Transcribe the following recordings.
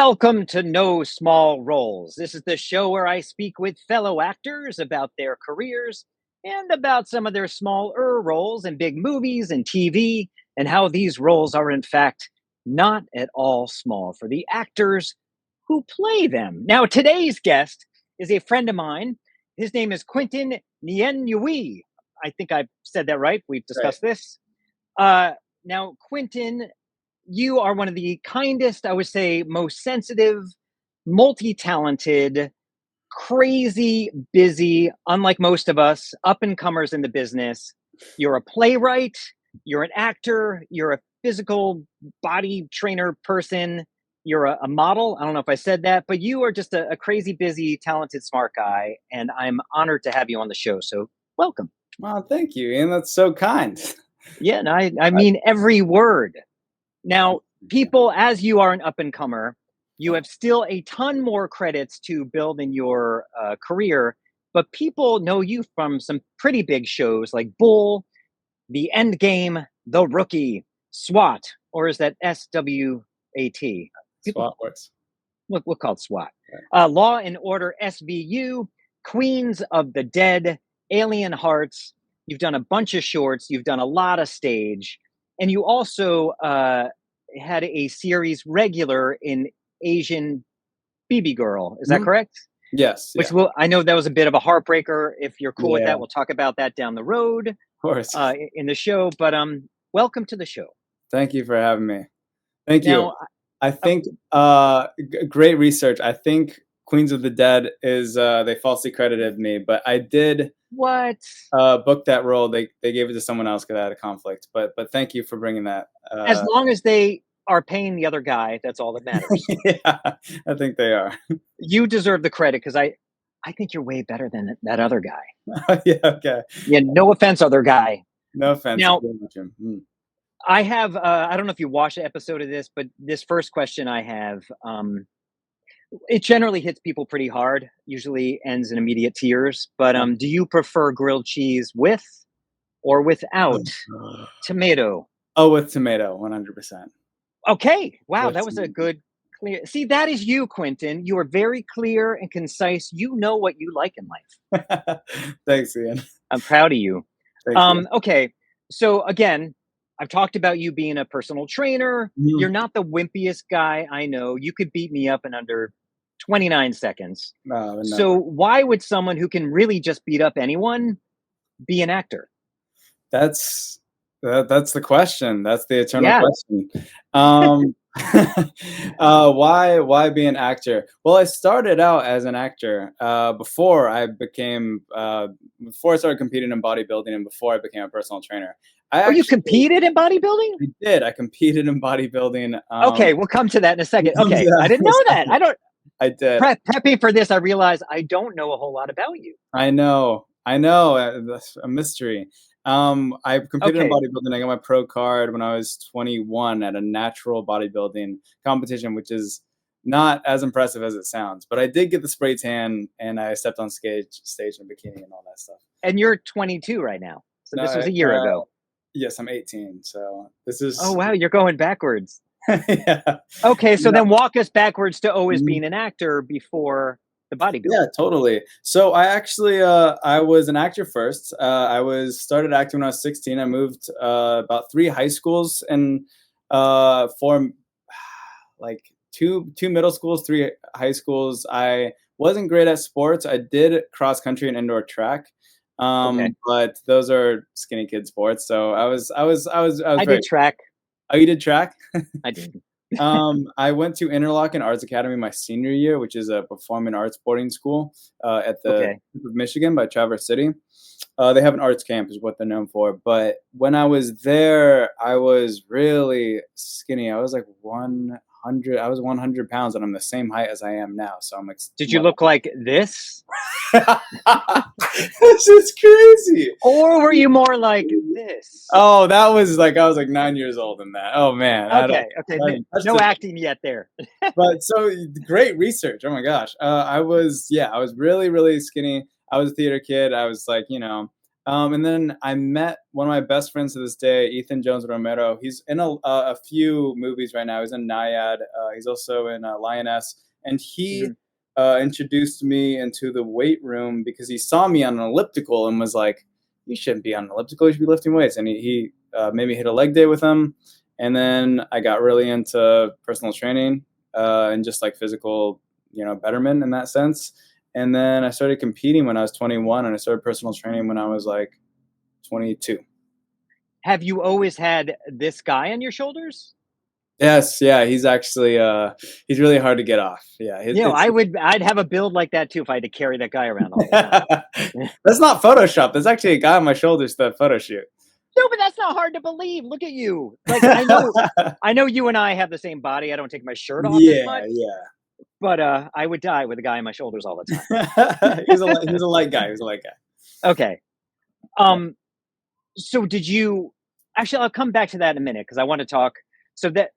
Welcome to No Small Roles. This is the show where I speak with fellow actors about their careers and about some of their smaller roles in big movies and TV, and how these roles are, in fact, not at all small for the actors who play them. Now, today's guest is a friend of mine. His name is Quentin Nguyen-Duy. I think I've said that right. We've Right. discussed this. Now, Quentin, you are one of the kindest, I would say, most sensitive, multi-talented, crazy, busy, unlike most of us, up and comers in the business. You're a playwright, you're an actor, you're a physical body trainer person, you're a model. I don't know if I said that, but you are just a crazy, busy, talented, smart guy. And I'm honored to have you on the show. So welcome. Well, thank you, Ian. That's so kind. Yeah, and I mean every word. Now, people, as you are an up and comer, you have still a ton more credits to build in your career, but people know you from some pretty big shows like Bull, The End Game, The Rookie, SWAT, or is that SWAT? People, Swap works. we'll call it SWAT. Right. Law and Order SVU, Queens of the Dead, Alien Hearts. You've done a bunch of shorts. You've done a lot of stage. And you also had a series regular in Asian BB Girl. Is that Mhm. correct? Yes. Which Yeah. will, I know that was a bit of a heartbreaker. If you're cool with Yeah. that, we'll talk about that down the road Of course. in the show. But welcome to the show. Thank you for having me. Thank you. Now, I think great research. I think Queens of the Dead is they falsely credited me, but I did what? book that role. They gave it to someone else because I had a conflict. But thank you for bringing that. As long as they are paying the other guy, that's all that matters. Yeah, I think they are. You deserve the credit because I think you're way better than that other guy. Yeah. Okay. Yeah, no offense, other guy. No offense. Now, Mm. I have I don't know if you watched the episode of this, but this first question I have, it generally hits people pretty hard, usually ends in immediate tears. But do you prefer grilled cheese with or without tomato? Oh, with tomato, 100%. Okay. Wow, With that was a tomato. good clear. See, that is you, Quentin. You are very clear and concise. You know what you like in life. Thanks, Ian. I'm proud of you. Thank you. Okay. So again, I've talked about you being a personal trainer. Mhm. You're not the wimpiest guy I know. You could beat me up in under 29 seconds. No, So never. why would someone who can really just beat up anyone be an actor? That's the question. That's the eternal Yeah. question. Why be an actor? Well, I started out as an actor before I started competing in bodybuilding and before I became a personal trainer. Oh, you competed in bodybuilding? I did. I competed in bodybuilding. Okay, we'll come to that in a second. We'll come to Okay, that I didn't in a know that. second. I don't I did. prepping for this. I realized I don't know a whole lot about you. I know. That's a mystery. I competed in Okay, bodybuilding. I got my pro card when I was 21 at a natural bodybuilding competition, which is not as impressive as it sounds. But I did get the spray tan, and I stepped on stage in a bikini and all that stuff. and you're 22 right now, so No, this was a year ago. yes, I'm 18. So this Oh is wow, you're going backwards. yeah. Okay, so No, then walk us backwards to always mhm. being an actor before the Yeah, bodybuilding. totally. So I actually I was an actor first. I was started acting when I was 16. I moved about 3 high schools and four like two middle schools, 3 high schools. I wasn't great at sports. I did cross country and indoor track. Okay, But those are skinny kid sports. So I was I very. did track. Oh, you did track? I did. I went to Interlochen Arts Academy my senior year, which is a performing arts boarding school at the Okay, tip of Michigan by Traverse City. They have an arts camp, is what they're known for. But when I was there, I was really skinny. I was like 100. I was 100 pounds, and I'm the same height as I am now. So I'm like, did you look like this, this is crazy. or were you more like this? Oh, that was like I was like 9 years old in that. Oh man, Okay, okay, that's no the acting yet there. but so great research. Oh my gosh. I was really, really skinny. I was a theater kid. I was like, And then I met one of my best friends to this day, Ethan Jones Romero. He's in a few movies right now. He's in Naiad. He's also in Lioness. And he Mhm. introduced me into the weight room because he saw me on an elliptical and was like, "You shouldn't be on an elliptical. You should be lifting weights." And he made me hit a leg day with him. And then I got really into personal training and just like physical, betterment in that sense. And then I started competing when I was 21, and I started personal training when I was like 22. Have you always had this guy on your shoulders? Yes, yeah, he's actually he's really hard to get off. Yeah, You know, it's I'd have a build like that too if I had to carry that guy around all the time. that's not Photoshop. That's actually a guy on my shoulders that photo shoot. No, but that's not hard to believe. Look at you. Like I know you and I have the same body. I don't take my shirt off as Yeah, much, yeah. but I would die with a guy on my shoulders all the He's a light guy. He's a light guy. time. Okay. Yeah. So did you actually I'll come back to that in a minute because I want to talk so that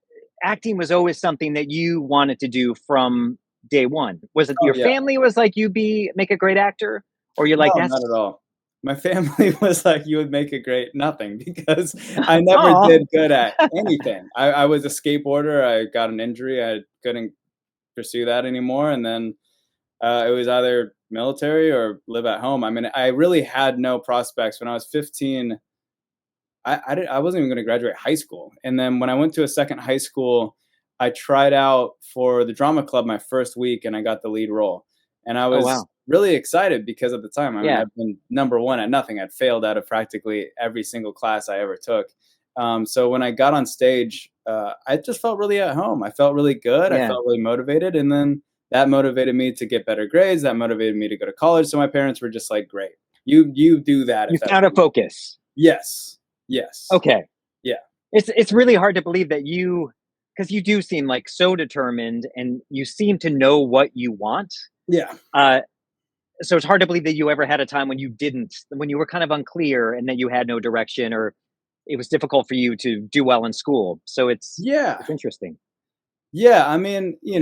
acting was always something that you wanted to do from day one. Was it Oh your yeah. family was like you be make a great actor? Or you're No, like, not at that's all. My family was like, "You would make a great nothing," because I never oh did good at anything. I was a skateboarder. I got an injury. I couldn't pursue that anymore, and then it was either military or live at home. I mean, I really had no prospects when I was 15. I wasn't even going to graduate high school, and then when I went to a second high school, I tried out for the drama club my first week, and I got the lead role, and I oh was wow. really excited because at the time, I mean, Yeah. I've been number one at nothing. I'd failed out of practically every single class I ever took. So when I got on stage, I just felt really at home. I felt really good. I Yeah. felt really motivated, and then that motivated me to get better grades. That motivated me to go to college. So my parents were just like, "Great, you do that You if that's found a what you." focus. Yes, yes, Okay. yeah, It's really hard to believe that because you do seem like so determined and you seem to know what you want. yeah. Uh, so it's hard to believe that you ever had a time when you didn't, when you were kind of unclear and that you had no direction or it was difficult for you to do well in school. So Yeah. it's interesting. Yeah, I mean, I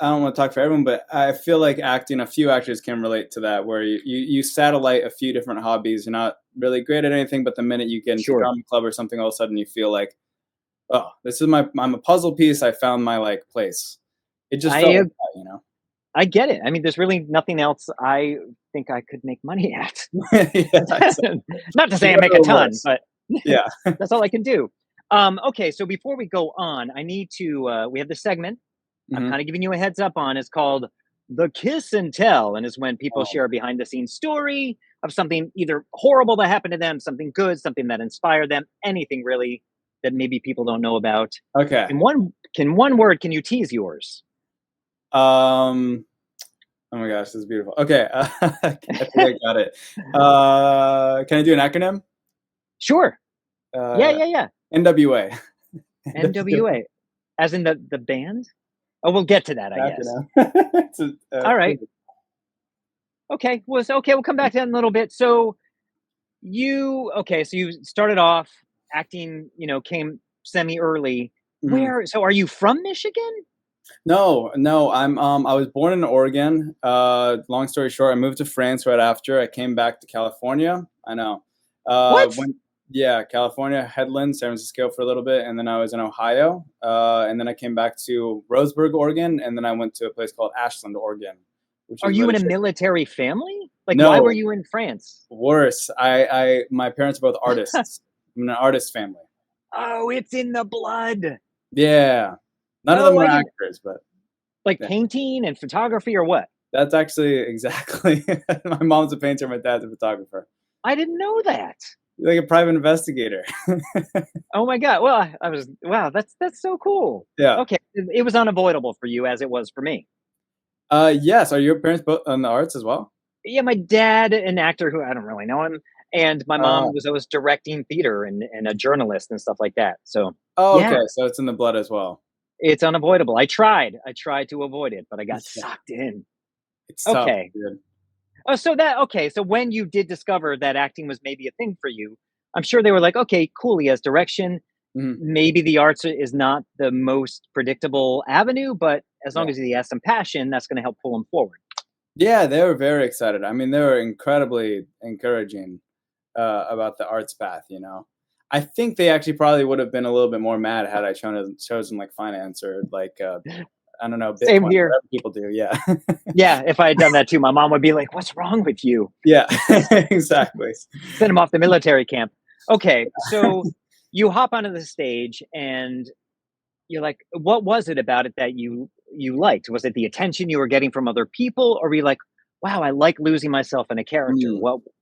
don't want to talk for everyone, but I feel like acting, a few actors can relate to that, where you satellite a few different hobbies. You're not really great at anything, but the minute you get into Sure. drama club or something, all of a sudden you feel like, oh, I'm a puzzle piece. I found my like place. It just felt I uh, like that. I get it. I mean, there's really nothing else I think I could make money at. Yeah, exactly. Not to say I make a Never ton, worse. but Yeah. that's all I can do. Okay, so before we go on, I need to. We have this segment. I'm Hmm. kind of giving you a heads up on. It's called the kiss and tell, and it's when people Oh, share a behind the scenes story of something either horrible that happened to them, something good, something that inspired them, anything really that maybe people don't know about. okay. In one word, can you tease yours? Um. Oh my gosh, this is beautiful. Okay, I think I got it. Can I do an acronym? Sure. Yeah, Uh, yeah, yeah. NWA. NWA, as in the band. Oh, we'll get to that, I guess. Acronym. It's All right. Okay. Okay. We'll come back to that in a little bit. So so you started off acting. Came semi early. Mhm. So are you from Michigan? No, no, I was born in Oregon. Long story short, I moved to France right after. I came back to California. I know. What? Yeah, California, Headland, San Francisco for a little bit, and then I was in Ohio. And then I came back to Roseburg, Oregon, and then I went to a place called Ashland, Oregon, which Are is you in a literally military family? Like, why were no you in France? worse. My parents are both artists. I'm in an artist family. Oh, it's in the blood. Yeah, none of them Oh, I were didn't actors, but like yeah. painting and photography or what? That's actually exactly. My mom's a painter. My dad's a photographer. I didn't know that. You're like a private investigator. Oh my god. Well, I was wow. That's so cool. Yeah. Okay, it was unavoidable for you as it was for me. Yes. Are your parents both in the arts as well? Yeah, my dad, an actor who I don't really know him, and my Uh, mom was always directing theater and a journalist and stuff like that. So oh, yeah, okay. So it's in the blood as well. it's unavoidable. I tried to avoid it, but I got Yeah. sucked in. It's tough, Okay. dude. So when you did discover that acting was maybe a thing for you, I'm sure they were like, okay, cool, he has direction. Mhm. Maybe the arts is not the most predictable avenue, but as Yeah. long as he has some passion, that's going to help pull him forward. Yeah, they were very excited. I mean, they were incredibly encouraging. about the arts path, you know. I think they actually probably would have been a little bit more mad had I chosen like finance or like I don't know, Same Bitcoin, here. whatever people do. Yeah. Yeah, if I had done that too, my mom would be like, "What's wrong with you? Yeah, exactly. Send him off the military camp." Okay, so you hop onto the stage and you're like, what was it about it that you liked? Was it the attention you were getting from other people, or were you like, wow, I like losing myself in a character? Mm.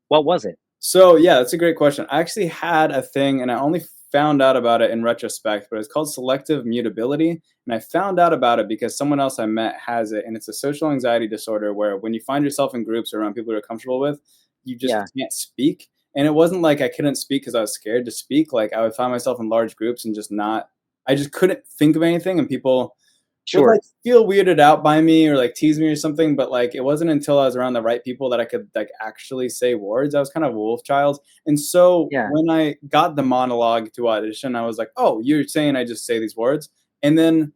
What was it? So yeah, that's a great question. I actually had a thing, and I only found out about it in retrospect, but it's called selective mutability. And I found out about it because someone else I met has it, and it's a social anxiety disorder where when you find yourself in groups or around people you're comfortable with, you just Yeah, can't speak. And it wasn't like I couldn't speak because I was scared to speak. Like I would find myself in large groups and just not, I just couldn't think of anything, and people would like sure. feel weirded out by me or like tease me or something, but like it wasn't until I was around the right people that I could like actually say words. I was kind of a wolf child. And so Yeah, when I got the monologue to audition, I was like, oh, you're saying I just say these words? And then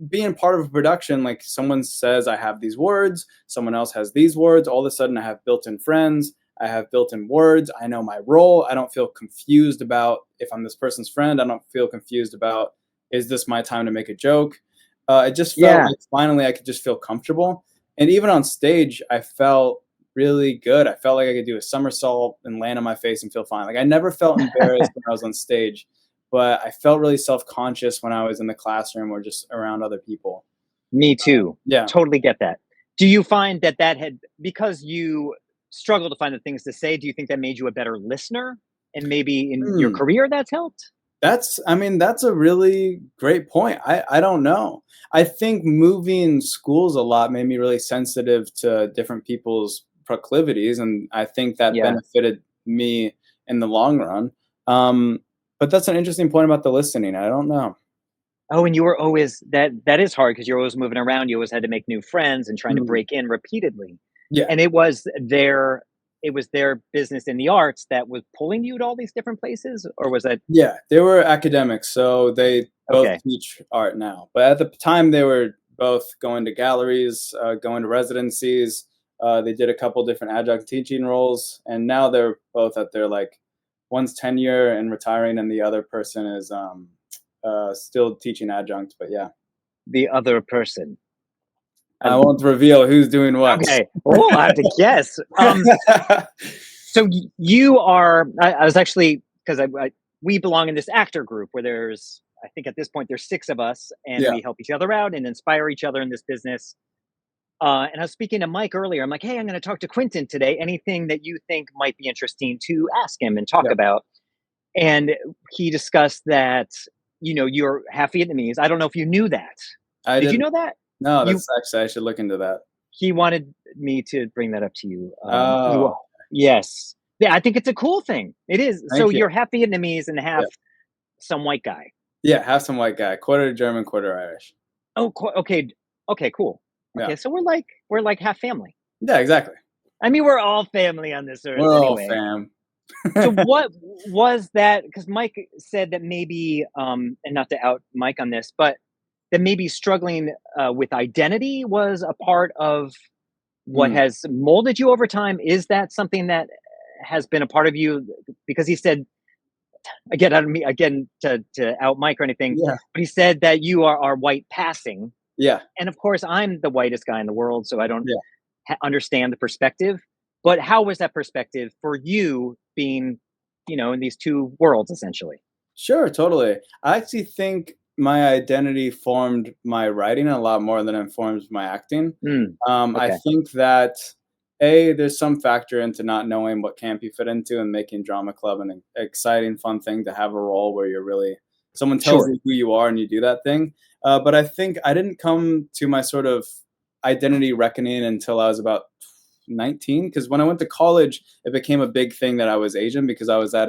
being part of a production, like someone says I have these words, someone else has these words, all of a sudden I have built-in friends, I have built-in words, I know my role, I don't feel confused about if I'm this person's friend, I don't feel confused about is this my time to make a joke. It just felt yeah. like finally I could just feel comfortable. And even on stage, I felt really good. I felt like I could do a somersault and land on my face and feel fine. Like I never felt embarrassed when I was on stage, but I felt really self-conscious when I was in the classroom or just around other people. Me too. Yeah. Totally get that. Do you find that that had because you struggle to find the things to say? Do you think that made you a better listener, and maybe in your Hmm. career that's helped? I mean, that's a really great point. I don't know. I think moving schools a lot made me really sensitive to different people's proclivities, and I think that Yeah. benefited me in the long run. Um, but that's an interesting point about the listening. I don't know. Oh, and you were always that is hard because you're always moving around, you always had to make new friends and trying to Mhm. break in repeatedly. Yeah, And it was their business in the arts that was pulling you to all these different places, or was that yeah. They were academics, so they both okay, teach art now. But at the time, they were both going to galleries, going to residencies. They did a couple different adjunct teaching roles, and now they're both at their like one's tenure and retiring, and the other person is still teaching adjunct. But yeah, the other person? I I won't reveal who's doing what. okay. Oh, I have to guess. So you are I was actually because we belong in this actor group where there's I think at this point there's 6 of us, and Yeah, we help each other out and inspire each other in this business. And I was speaking to Mike earlier. I'm like, hey, I'm going to talk to Quentin today. Anything that you think might be interesting to ask him and talk yeah. about? And he discussed that, you're half Vietnamese. I don't know if you knew that. I Did you didn't. know that? No, You that's actually I should look into that. He wanted me to bring that up to you. You Oh, are, yes. Yeah, I think it's a cool thing. It is. So thank you. you're half Vietnamese and half Yeah, some white guy. yeah. Have some white guy, quarter German, quarter Irish. Oh, okay. Okay, cool. Yeah, Okay, so we're like half family. yeah, exactly. I mean, we're all family on this earth We're all anyway. fam. So what was that? Because Mike said that maybe, and not to out Mike on this, but that maybe struggling with identity was a part of what Mm, has molded you over time. Is that something that has been a part of you? Because he said again, I don't mean again to out Mike or anything, yeah, but he said that you are white passing, yeah, and of course I'm the whitest guy in the world, so I don't yeah. understand the perspective. But how was that perspective for you being, in these two worlds essentially? Sure, totally. I actually think my identity formed my writing a lot more than it forms my acting. Mm, I okay, think that there's some factor into not knowing what camp you fit into and making drama club an exciting, fun thing to have a role where you're really someone tells sure, you who you are and you do that thing. But I think I didn't come to my sort of identity reckoning until I was about 19 because when I went to college, it became a big thing that I was Asian because I was at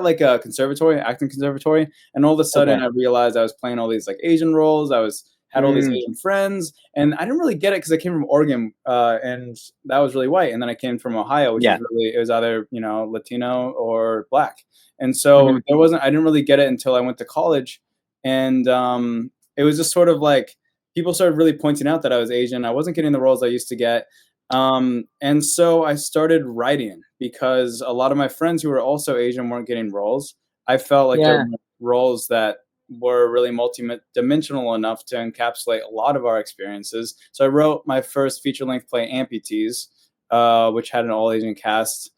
like a conservatory, acting conservatory, and all of a sudden okay, I realized I was playing all these like Asian roles. I was had all these mm, Asian friends, and I didn't really get it because I came from Oregon, and that was really white, and then I came from Ohio, which is yeah, really it was either Latino or black, and so hmm, I didn't really get it until I went to college, and it was just sort of like people started really pointing out that I was Asian. I wasn't getting the roles I used to get. And so I started writing because a lot of my friends who were also Asian weren't getting roles. I felt like there Yeah. were roles that were really multi-dimensional enough to encapsulate a lot of our experiences. So I wrote my first feature-length play, Amputees, which had an all-Asian cast,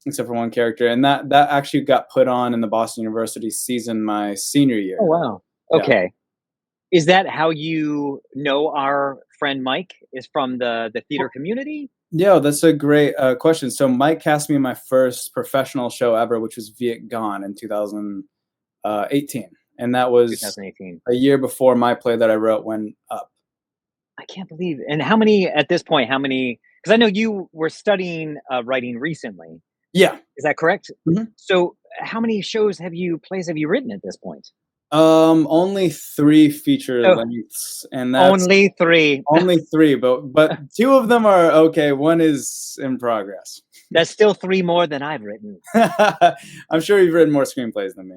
except for one character, and that actually got put on in the Boston University season my senior Oh, year. wow. Yeah. Okay. Is that how you know our friend Mike? Is from the theater community? Yeah, that's a great question. So Mike cast me in my first professional show ever, which was Viet Gone in 2018, and that was 2018. a year before my play that I wrote went up. I can't believe. And how many at this point? How many? Because I know you were studying writing recently. Yeah. Is that correct? Mhm. So, how many plays have you written at this point? Only 3 feature Oh, lengths, and that's only three. only 3, but 2 of them are okay. One is in progress. That's still three more than I've written. I'm sure you've written more screenplays than me.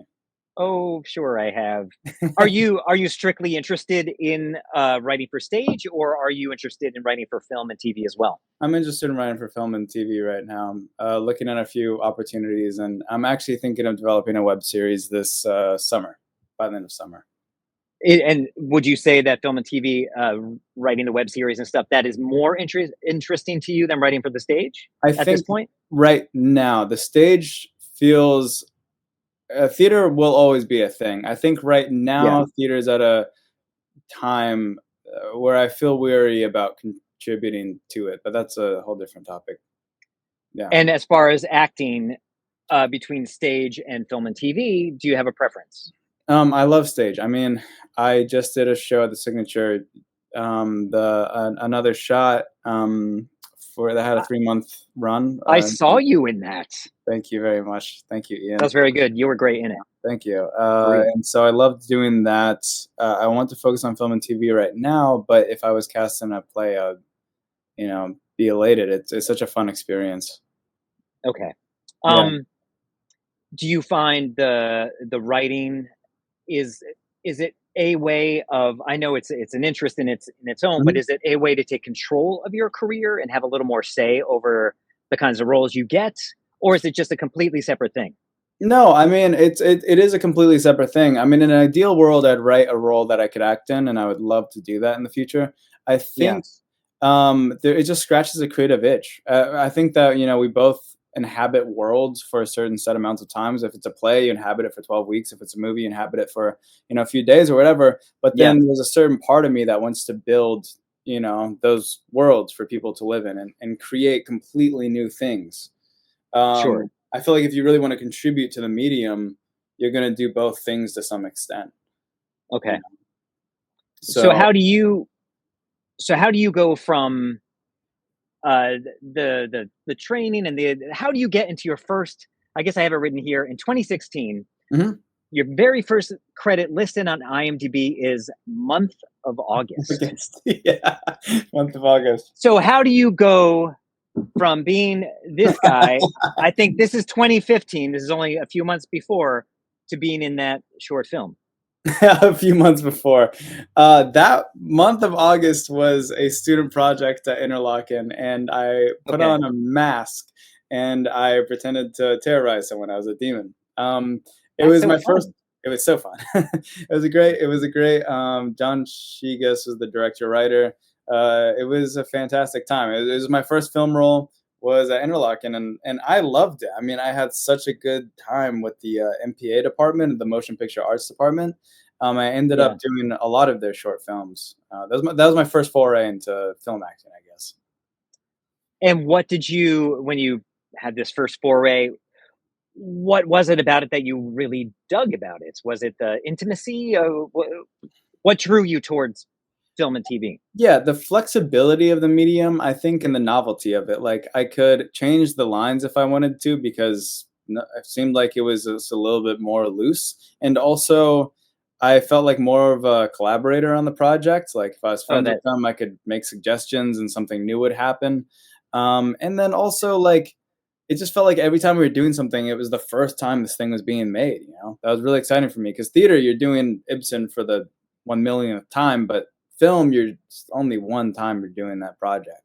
Oh, sure, I have. Are you strictly interested in writing for stage, or are you interested in writing for film and TV as well? I'm interested in writing for film and TV right now. I'm looking at a few opportunities, and I'm actually thinking of developing a web series this summer, by the end of summer. And would you say that film and TV, writing the web series and stuff, that is more interesting to you than writing for the stage I at this think point? right now the stage feels theater will always be a thing. I think right Yeah, now theater is at a time where I feel weary about contributing to it, but that's a whole different topic. Yeah. and as far as acting, between stage and film and TV, do you have a preference? I love stage. I mean, I just did a show at the Signature, another shot, for that had a I 3-month run. I saw you in that. Thank you very much. Thank you, That Ian. was very good. You were great in it, Thank you. for real. And so I loved doing that. I want to focus on film and TV right now, but if I was cast in a play, I would, be elated. It's such a fun experience. Okay. Yeah. Um, do you find the writing is is it a way of, I know it's an interest in its own, but Mhm. is it a way to take control of your career and have a little more say over the kinds of roles you get, or is it just a completely separate thing? No, I mean it is a completely separate thing. I mean, in an ideal world, I'd write a role that I could act in, and I would love to do that in the future. I Yeah, think it just scratches a creative itch. I think that we both inhabit worlds for a certain set amounts of times. If it's a play, you inhabit it for 12 weeks. If it's a movie, you inhabit it for a few days or whatever. But yeah, then there's a certain part of me that wants to build those worlds for people to live in and create completely new things. sure. I feel like if you really want to contribute to the medium, you're going to do both things to some extent. You Okay. know? So So how do you so how do you go from the training and the how do you get into your first, I guess I have it written here, in 2016, mhm. your very first credit listed on IMDb is month of August. Against yeah, month of August. So how do you go from being this guy, I think this is 2015, this is only a few months before, to being in that short film? A few months before. That month of August was a student project at Interlochen, and I put Okay. on a mask and I pretended to terrorize someone. I was a demon. It That's was so my first. fun. It was so fun. It was a great. John Shigas was the director writer. It was a fantastic time. It was my first film role. Was at Interlochen, and I loved it. I mean, I had such a good time with the MPA department, the Motion Picture Arts department. I ended Yeah. up doing a lot of their short films. That was my first foray into film acting, I guess. And what did you, when you had this first foray, what was it about it that you really dug about it? Was it the intimacy? What drew you towards film and TV? Yeah, the flexibility of the medium, I think, and the novelty of it. Like, I could change the lines if I wanted to because it seemed like it was just a little bit more loose. And also, I felt like more of a collaborator on the project. Like, if I was Oh, friends with that them, I could make suggestions and something new would happen. And then also, like, it just felt like every time we were doing something, it was the first time this thing was being made. That was really exciting for me because theater, you're doing Ibsen for the 1 millionth time, but film, you're only one time you're doing that project.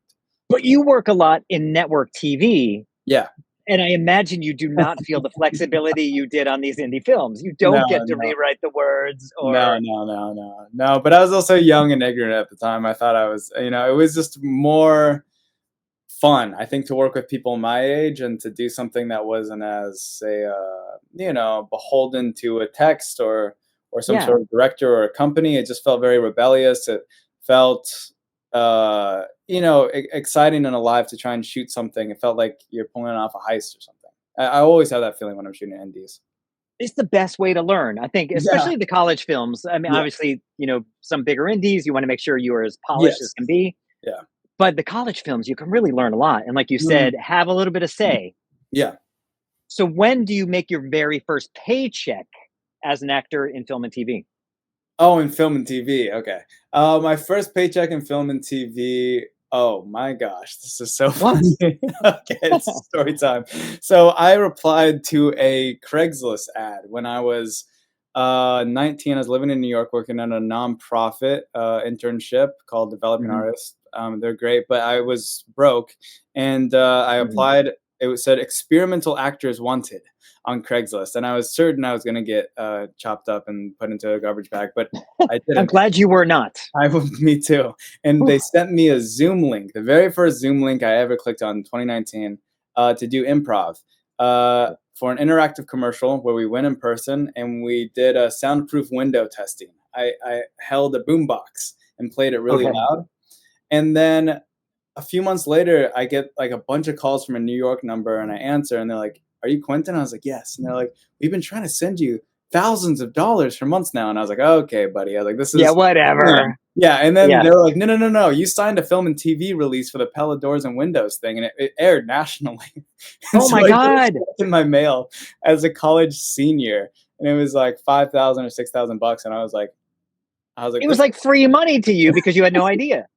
But you work a lot in network TV, Yeah. and I imagine you do not feel the flexibility you did on these indie films. You No, don't get to no. rewrite the words No, or no, no, no, no. But I was also young and ignorant at the time. I thought I was, it was just more fun, I think, to work with people my age and to do something that wasn't as, say, beholden to a text or some yeah. sort of director or a company. It just felt very rebellious. It felt, exciting and alive to try and shoot something. It felt like you're pulling off a heist or something. I always have that feeling when I'm shooting indies. It's the best way to learn, I think, Yeah, especially the college films. I mean, yeah, obviously, some bigger indies, you wanna make sure you are as polished as yes, can be, yeah. but the college films, you can really learn a lot, and like you Mhm. said, have a little bit of say. Yeah. So when do you make your very first paycheck as an actor in film and TV? Oh, in film and TV, okay. My first paycheck in film and TV, oh my gosh, this is so What? funny. Okay, it's story time. So I replied to a Craigslist ad when I was 19. I was living in New York working on a nonprofit internship called Developing Mhm, Artists. They're great, but I was broke, and I mhm. applied. It said experimental actors wanted on Craigslist, and I was certain I was going to get chopped up and put into a garbage bag, but I I'm didn't. glad you were not. Me too. And Whew, they sent me a Zoom link, the very first Zoom link I ever clicked on in 2019, to do improv for an interactive commercial where we went in person and we did a soundproof window testing. I held a boombox and played it really okay. loud. And then a few months later, I get like a bunch of calls from a New York number and I answer and they're like, "Are you Quentin?" I was like, "Yes." And they're like, "We've been trying to send you thousands of dollars for months now." And I was like, "Okay, buddy." I was like, "This Yeah, is, whatever. yeah." And then Yeah. they were like, "No, no, no, no. You signed a film and TV release for the Pella Doors and Windows thing, and it aired nationally." And Oh so my I get a god. check in my mail as a college senior, and it was like 5,000 or 6,000 bucks, and It was "This like free money to you because you had no idea.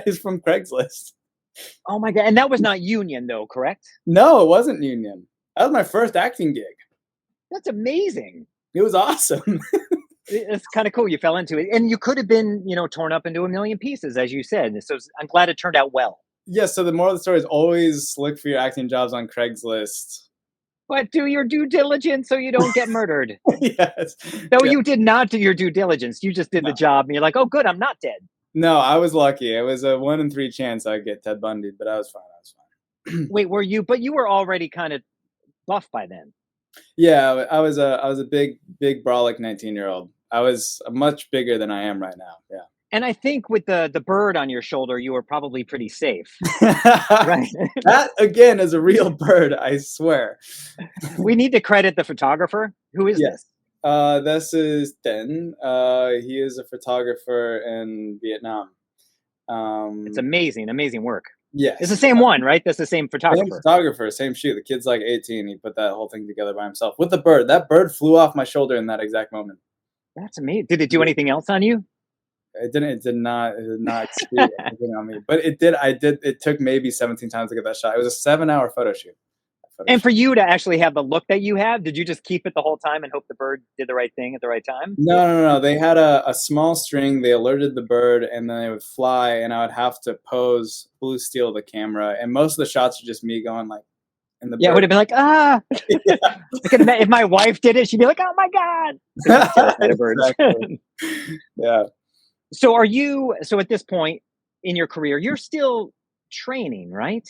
is from Craigslist." Oh my god, and that was not union though, correct? No, it wasn't union. That was my first acting gig. That's amazing. It was awesome. It's kinda cool you fell into it, and you could have been, torn up into a million pieces, as you said, so I'm glad it turned out well. Yeah, so the moral of the story is always look for your acting jobs on Craigslist. But do your due diligence so you don't get murdered. Yes. No, Yeah, you did not do your due diligence, you just did no. the job, and you're like, "Oh, good, I'm not dead." No, I was lucky. It was a 1 in 3 chance I'd get Ted Bundy, but I was fine, I was fine. Wait, but you were already kinda buff by then. Yeah, I was a big brolic 19-year-old. I was much bigger than I am right now, And I think with the bird on your shoulder, you were probably pretty safe, yeah. right? That, again, is a real bird, I swear. We need to credit the photographer. Who is Yes. this? This is Den. He is a photographer in Vietnam. It's Um, amazing, amazing work. It's yes. the same one, right? That's the same Same photographer. photographer, same shoot. The kid's like 18. He put that whole thing together by himself with the bird. That bird flew off my shoulder in that exact moment. That's amazing. Did it do anything else on you? It didn't. It did not excrete anything on me. But it did. I did. It took maybe 17 times to get that shot. It was a 7-hour photo shoot. Photo And shoot. for you to actually have the look that you have, did you just keep it the whole time and hope the bird did the right thing at the right time? No, no, no, no. They had a small string. They alerted the bird, and then it would fly, and I would have to pose blue steel the camera. And most of the shots are just me going like, and the Yeah, it bird. would have been like, ah. If my wife did it, she'd be like, oh my God. Because she's terrified of birds. Exactly. Yeah. So at this point in your career, you're still training, right?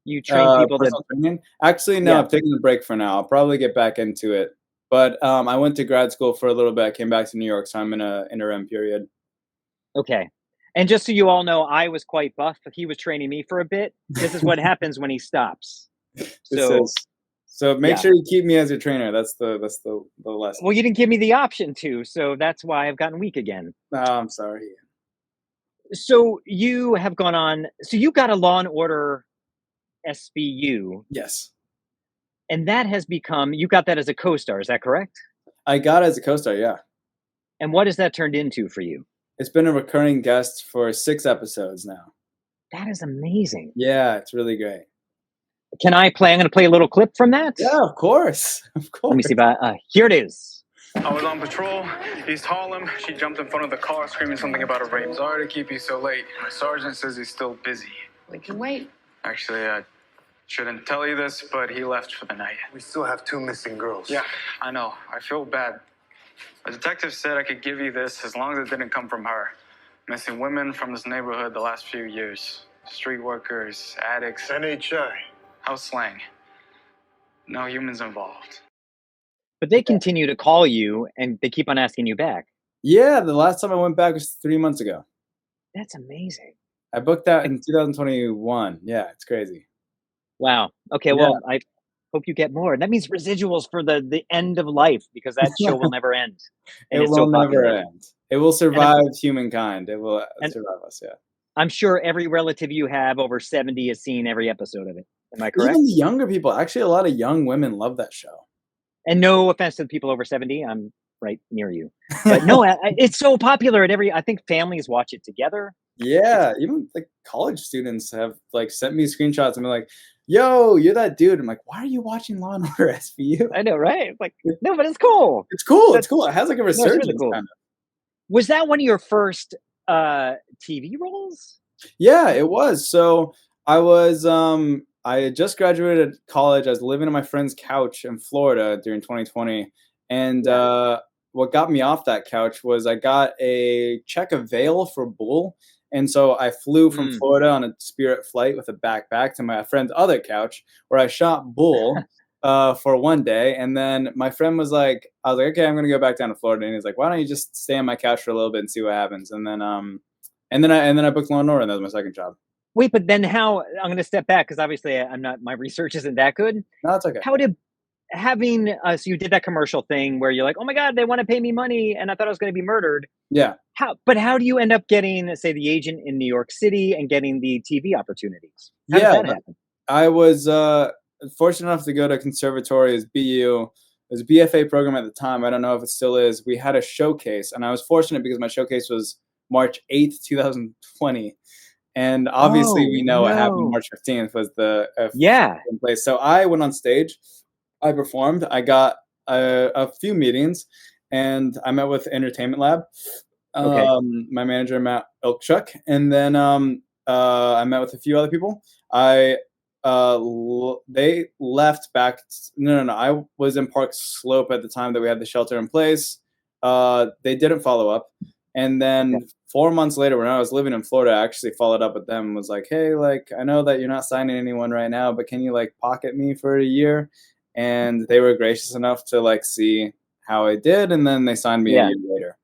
You train people to, Personal training? Actually, no, yeah, I'm taking a break for now. I'll probably get back into it. But I went to grad school for a little bit. I came back to New York, so I'm in a interim period. okay. And just so you all know, I was quite buff. He was training me for a bit. This is what happens when he stops. This So, is so make yeah. sure you keep me as your trainer. That's the lesson. Well, you didn't give me the option to, so that's why I've gotten weak again. Oh, I'm sorry. So you have gone on. So you got a Law and Order SVU, Yes. and that has become. You got that as a co-star. Is that correct? I got it as a co-star, yeah. And what has that turned into for you? It's been a recurring guest for 6 episodes now. That is amazing. Yeah, it's really great. Can I play? I'm going to play a little clip from that. Yeah, of course. Of Let me course. see. Here it is. I was on patrol, East Harlem. She jumped in front of the car screaming something about a rape. Sorry to keep you so late. My sergeant says he's still busy. We can wait. Actually, I shouldn't tell you this, but he left for the night. We still have 2 missing girls. Yeah, I know. I feel bad. The detective said I could give you this as long as it didn't come from her. Missing women from this neighborhood the last few years. Street workers, addicts, NHI. house slang. No humans involved. But they continue to call you and they keep on asking you back. Yeah, the last time I went back was 3 months ago. That's amazing. I booked that in 2021. Yeah, it's crazy. Wow. Okay, Yeah. well, I hope you get more. That means residuals for the end of life because that show will never end. And It it's will so never popular. end. It will survive humankind. It will and- survive us, yeah. I'm sure every relative you have over 70 has seen every episode of it. Am I correct? Even the younger people, actually, a lot of young women love that show. And no offense to the people over 70, I'm right near you. But no, it's so popular at I think families watch it together. Yeah, even like college students have like sent me screenshots and been like, "Yo, you're that dude." I'm like, "Why are you watching Law and Order SVU?" I know, right? It's like, no, but it's cool. It's cool. It's cool. It has like a it's resurgence really cool. kind of. Was that one of your first TV roles? Yeah, it was. So I had just graduated college. I was living on my friend's couch in Florida during 2020. And what got me off that couch was I got a check of veil for Bull. And so I flew from Florida on a Spirit flight with a backpack to my friend's other couch where I shot Bull for one day. And then my friend was like, I was like, okay, I'm going to go back down to Florida. And he's like, why don't you just stay on my couch for a little bit and see what happens? And then I booked Law and Order, and that was my second job. Wait, but then how? I'm going to step back because obviously I'm not. My research isn't that good. No, it's okay. How did having so you did that commercial thing where you're like, oh my god, they want to pay me money, and I thought I was going to be murdered. Yeah. How do you end up getting, say, the agent in New York City and getting the TV opportunities? How did that happen? I was fortunate enough to go to conservatory as BU. It was a BFA program at the time. I don't know if it still is. We had a showcase, and I was fortunate because my showcase was March 8th, 2020. And obviously, we know what happened March 15th was the in place. So I went on stage, I performed, I got a few meetings, and I met with Entertainment Lab, my manager Matt Ilkchuk, and then I met with a few other people. They left back. No. I was in Park Slope at the time that we had the shelter in place. They didn't follow up. And then 4 months later, when I was living in Florida, I actually followed up with them and was like, hey, like, I know that you're not signing anyone right now, but can you like pocket me for a year? And they were gracious enough to like see how I did. And then they signed me a year later.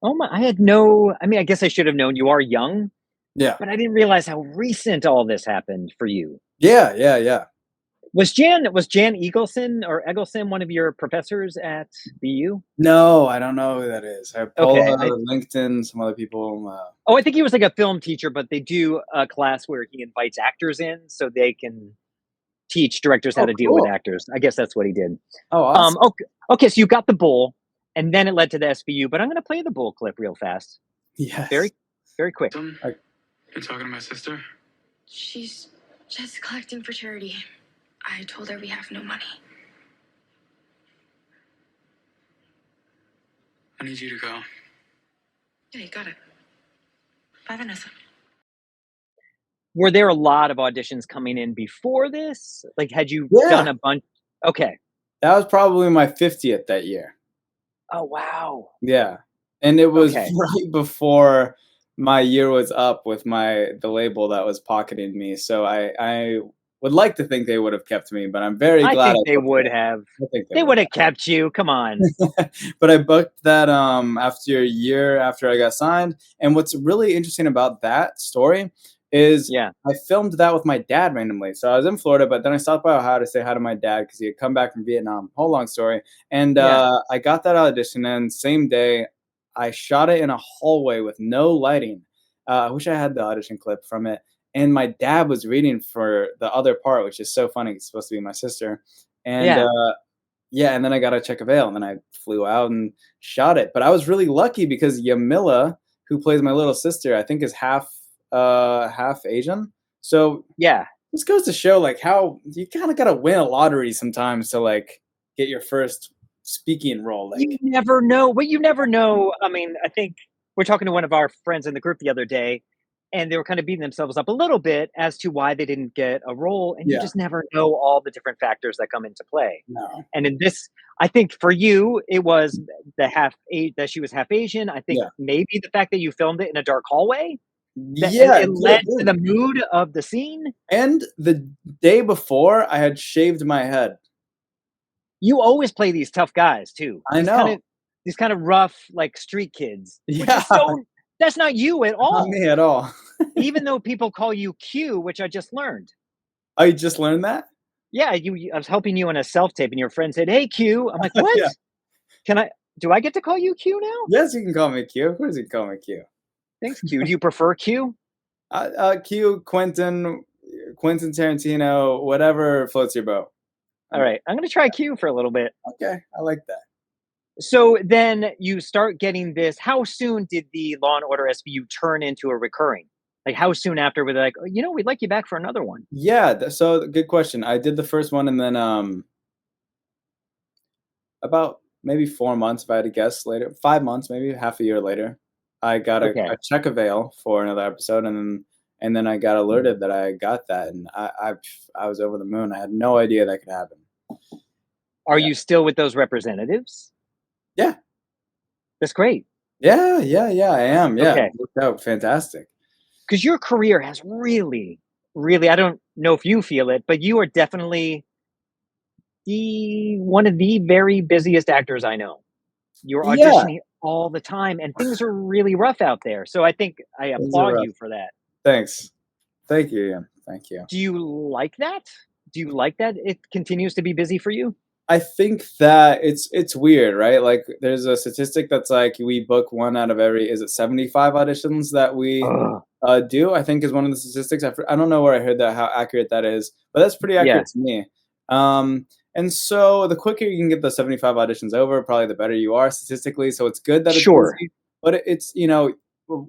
Oh my, I guess I should have known. You are young. Yeah. But I didn't realize how recent all this happened for you. Yeah. Was Jan Eggleston one of your professors at BU? No, I don't know who that is. I have Paula, Okay, LinkedIn, some other people. I think he was like a film teacher, but they do a class where he invites actors in so they can teach directors how to deal with actors. I guess that's what he did. Oh, awesome. Okay, so you got the Bull, and then it led to the SVU, but I'm going to play the Bull clip real fast. Yes. Very, very quick. You're talking to my sister? She's just collecting for charity. I told her we have no money. I need you to go. Yeah, you got it. Bye, Vanessa. Were there a lot of auditions coming in before this? Like, had you done a bunch? Okay. That was probably my 50th that year. Oh, wow. Yeah. And it was right before my year was up with the label that was pocketing me. So I would like to think they would have kept me, but I'm very glad. I think they would have. They would have kept you. Come on. But I booked that after a year after I got signed. And what's really interesting about that story is I filmed that with my dad randomly. So I was in Florida, but then I stopped by Ohio to say hi to my dad because he had come back from Vietnam. Whole long story. And I got that audition, and same day I shot it in a hallway with no lighting. I wish I had the audition clip from it. And my dad was reading for the other part, which is so funny. It's supposed to be my sister. And and then I got a check of veil, and then I flew out and shot it. But I was really lucky because Yamila, who plays my little sister, I think is half Asian. So this goes to show like how you kind of got to win a lottery sometimes to like get your first speaking role. Like, you never know. Well, you never know. I mean, I think we're talking to one of our friends in the group the other day, and they were kind of beating themselves up a little bit as to why they didn't get a role, and you Yeah. just never know all the different factors that come into play. No. And in this, I think for you, it was that she was half Asian. I think Yeah. maybe the fact that you filmed it in a dark hallway, that Yeah. it led to the mood of the scene. And the day before, I had shaved my head. You always play these tough guys too. I know. These kind of rough, like street kids, which Yeah. is that's not you at Not all. me at all. Even though people call you Q, which I just learned. Oh, you just learned that? Yeah, I was helping you on a self tape, and your friend said, "Hey, Q." I'm like, "What? Yeah. Do I get to call you Q now?" Yes, you can call me Q. Of course, you can call me Q. Thanks, Q. Do you prefer Q? Q, Quentin Tarantino, whatever floats your boat. All right, I'm gonna try Q for a little bit. Okay, I like that. So then you start getting this. How soon did the Law and Order SVU turn into a recurring? Like, how soon after were they like, oh, we'd like you back for another one? Yeah, so good question. I did the first one, and then about maybe 4 months, if I had to guess, later, 5 months, maybe half a year later, I got a check avail for another episode, and then I got alerted that I got that, and I was over the moon. I had no idea that could happen. Are you still with those representatives? Yeah. That's great. Yeah, I am. Yeah, Okay. It worked out fantastic. Because your career has really, really, I don't know if you feel it, but you are definitely one of the very busiest actors I know. You're auditioning all the time, and things are really rough out there. So I think I applaud you for that. Thanks. Thank you, Ian. Thank you. Do you like that? Do you like that it continues to be busy for you? I think that it's weird, right? Like, there's a statistic that's like we book 1 out of every, is it 75 auditions that we do? I think is one of the statistics. I don't know where I heard that, how accurate that is, but that's pretty accurate to me. And so the quicker you can get the 75 auditions over, probably the better you are statistically. So it's good that it's busy, but it's,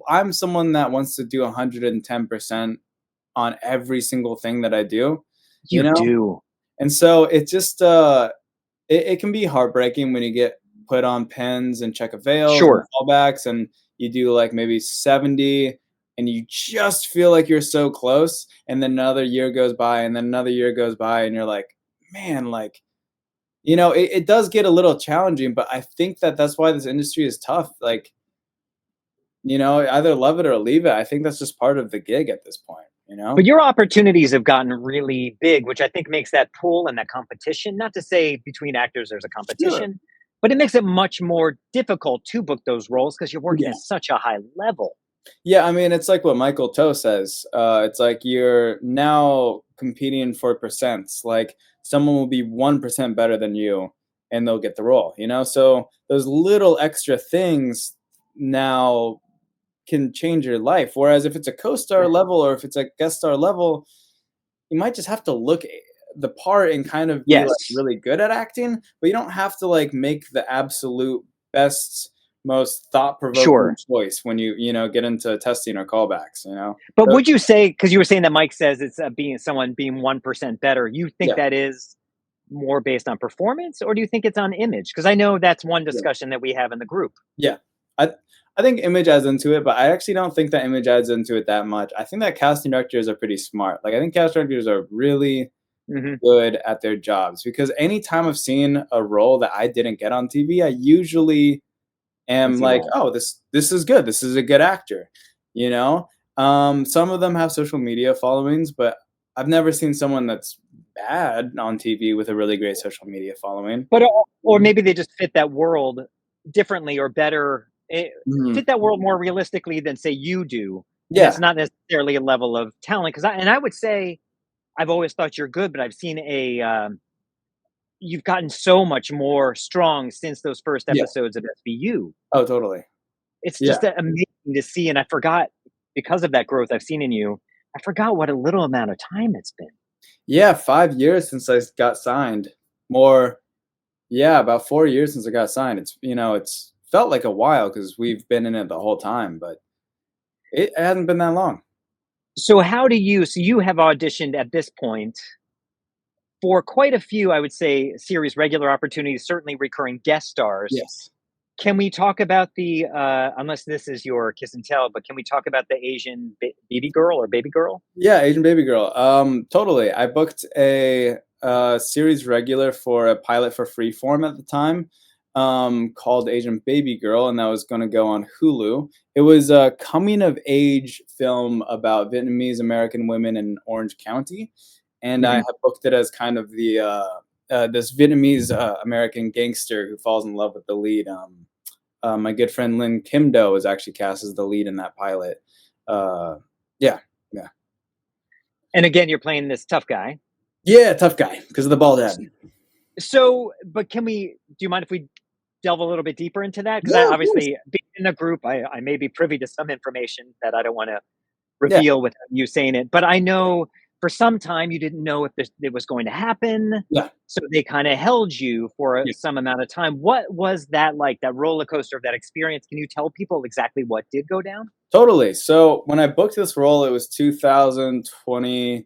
I'm someone that wants to do 110% on every single thing that I do. You do. And so it just it can be heartbreaking when you get put on pens and check avails and callbacks, and you do like maybe 70 and you just feel like you're so close, and then another year goes by, and then another year goes by, and you're like, man, like, it does get a little challenging, but I think that that's why this industry is tough. Like, either love it or leave it. I think that's just part of the gig at this point. But your opportunities have gotten really big, which I think makes that pool and that competition, not to say between actors there's a competition, but it makes it much more difficult to book those roles because you're working at such a high level. Yeah, I mean, it's like what Michael Toe says. It's like you're now competing for percents. Like, someone will be 1% better than you, and they'll get the role, So those little extra things now can change your life. Whereas if it's a co-star level or if it's a guest star level, you might just have to look the part and kind of be like really good at acting, but you don't have to like make the absolute best, most thought-provoking choice when you get into testing or callbacks. But would you say, because you were saying that Mike says it's someone being 1% better, you think that is more based on performance, or do you think it's on image? Because I know that's one discussion that we have in the group. Yeah, I think image adds into it, but I actually don't think that image adds into it that much. I think that casting directors are pretty smart. Like, I think casting directors are really good at their jobs, because anytime I've seen a role that I didn't get on TV, I usually am like, oh, this is good. This is a good actor. Some of them have social media followings, but I've never seen someone that's bad on TV with a really great social media following. But or maybe they just fit that world differently or better. Fit that world more realistically than say you do. Yeah, it's not necessarily a level of talent, because I would say I've always thought you're good, but I've seen you've gotten so much more strong since those first episodes of SVU. Oh, totally. It's just amazing to see, and I forgot, because of that growth I've seen in you, I forgot what a little amount of time it's been. Yeah, 5 years since I got signed. About 4 years since I got signed. It's felt like a while because we've been in it the whole time, but it hasn't been that long. So you have auditioned at this point for quite a few, I would say, series regular opportunities, certainly recurring guest stars. Yes. Can we talk about the unless this is your kiss and tell, but can we talk about the Asian baby girl or baby girl? Yeah, Asian Baby Girl. Totally. I booked a series regular for a pilot for Freeform at the time, called Asian Baby Girl, and that was going to go on Hulu. It was a coming of age film about Vietnamese American women in Orange County, and I Mhm. have booked it as kind of the this Vietnamese American gangster who falls in love with the lead. My good friend Lin Kim Do was actually cast as the lead in that pilot. Yeah, yeah. And again, you're playing this tough guy. Yeah, tough guy because of the bald head. So, but can we? Do you mind if we delve a little bit deeper into that? Because I Yeah, of course. obviously being in a group, I may be privy to some information that I don't want to Yeah, reveal without you saying it. But I know for some time you didn't know if it was going to happen, yeah, so they kind of held you for yeah. some amount of time. What was that like? That roller coaster of that experience? Can you tell people exactly what did go down? Totally. So when I booked this role, it was 2021.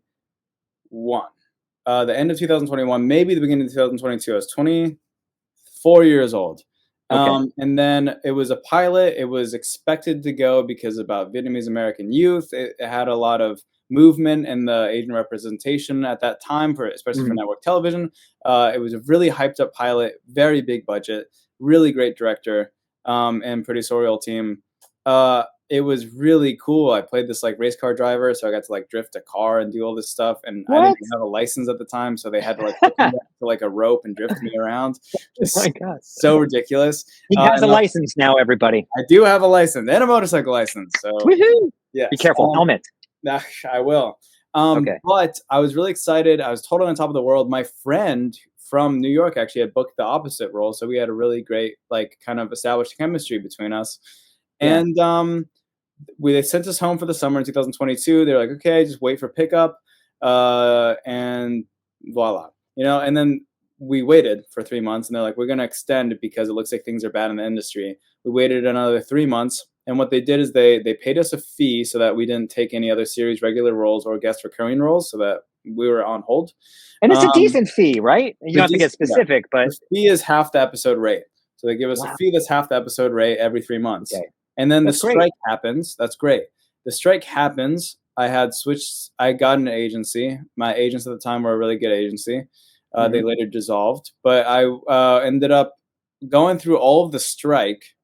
The end of 2021, maybe the beginning of 2022. I was 24 years old. Okay. And then it was a pilot. It was expected to go because about Vietnamese American youth. It had a lot of movement in the Asian representation at that time, for especially for Mhm. network television. It was a really hyped up pilot, very big budget, really great director, and producerial team. It was really cool. I played this like race car driver, so I got to like drift a car and do all this stuff. And I didn't What? have a license at the time, so they had to like hook me up to like a rope and drift me around. Oh my Just god. so ridiculous. He has a And license now, everybody. I do have a license and a motorcycle license. So Woohoo! Be yes, careful. Helmet. I will. Okay. But I was really excited. I was totally on top of the world. My friend from New York actually had booked the opposite role, so we had a really great like kind of established chemistry between us. Yeah. And they sent us home for the summer in 2022. They're like, okay, just wait for pickup, and voila, And then we waited for 3 months, and they're like, we're going to extend it because it looks like things are bad in the industry. We waited another 3 months, and what they did is they paid us a fee so that we didn't take any other series regular roles or guest recurring roles, so that we were on hold. And it's a Um, decent fee, right? You the don't have to get yeah, specific, but the fee is half the episode rate. So they give us a wow. fee that's half the episode rate every 3 months. Okay. And then the That's great. strike happens. That's great. The strike happens. I got an agency. My agents at the time were a really good agency. They Mhm. later dissolved. But I ended up going through all of the strike,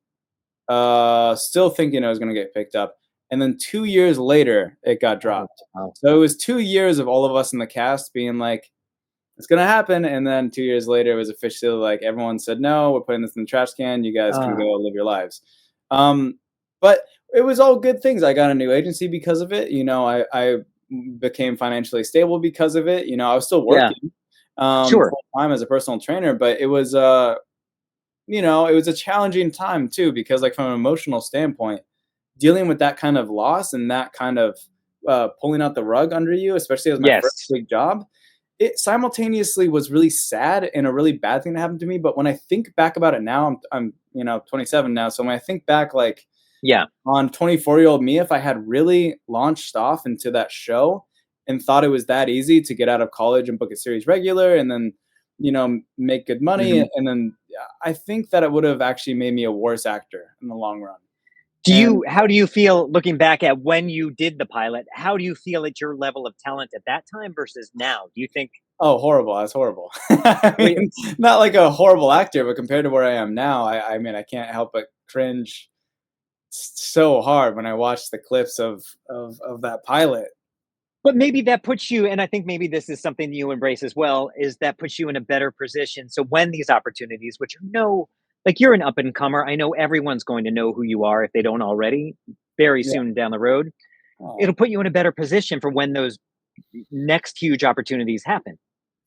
still thinking I was going to get picked up. And then 2 years later, it got Oh, dropped. wow. So it was 2 years of all of us in the cast being like, it's gonna happen. And then 2 years later, it was officially like everyone said, no, we're putting this in the trash can. You guys can Uh, go live your lives. But it was all good things. I got a new agency because of it. I became financially stable because of it. I was still yeah, working sure. full time as a personal trainer, but it was it was a challenging time too, because like from an emotional standpoint, dealing with that kind of loss and that kind of pulling out the rug under you, especially as my first Yes. big job, it simultaneously was really sad and a really bad thing to happen to me. But when I think back about it now, I'm 27 now. So when I think back, like Yeah. on 24-year-old me, if I had really launched off into that show and thought it was that easy to get out of college and book a series regular and then, make good money. Mhm. And then I think that it would have actually made me a worse actor in the long run. How do you feel looking back at when you did the pilot? How do you feel at your level of talent at that time versus now? Do you think Oh, horrible. That's horrible. I mean, not like a horrible actor, but compared to where I am now, I mean, I can't help but cringe so hard when I watch the clips of that pilot. but maybe that puts you, and I think maybe this is something you embrace as well, is that puts you in a better position. So when these opportunities, which are no, like you're an up and comer, I know everyone's going to know who you are if they don't already very Yeah. soon down the road. Oh. It'll put you in a better position for when those next huge opportunities happen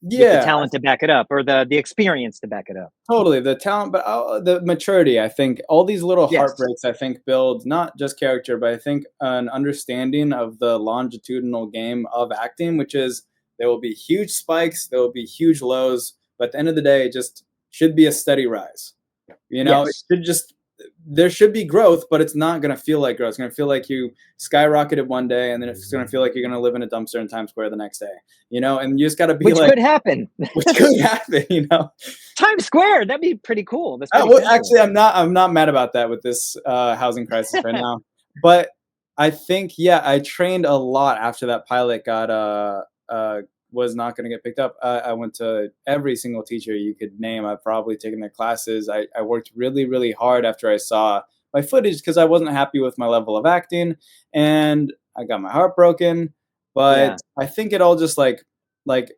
with the Yeah, talent to back it up or the experience to back it up. totally. The talent, but the maturity, I think all these little Yes. heartbreaks, I think build not just character, but I think an understanding of the longitudinal game of acting, which is there will be huge spikes, there will be huge lows, but at the end of the day, it just should be a steady rise. It Yes. should just there should be growth, but it's not going to feel like growth. It's going to feel like you skyrocketed one day, and then it's going to feel like you're going to live in a dumpster in Times Square the next day, you know, and you just got to be Which like, could happen. which could happen, you know. Times Square, that'd be pretty cool. That's Well, pretty actually, I'm not mad about that with this housing crisis right now. But I think, yeah, I trained a lot after that pilot was not going to get picked up. I went to every single teacher you could name. I've probably taken their classes. I worked really, really hard after I saw my footage because I wasn't happy with my level of acting, and I got my heart broken. But Yeah. I think it all just like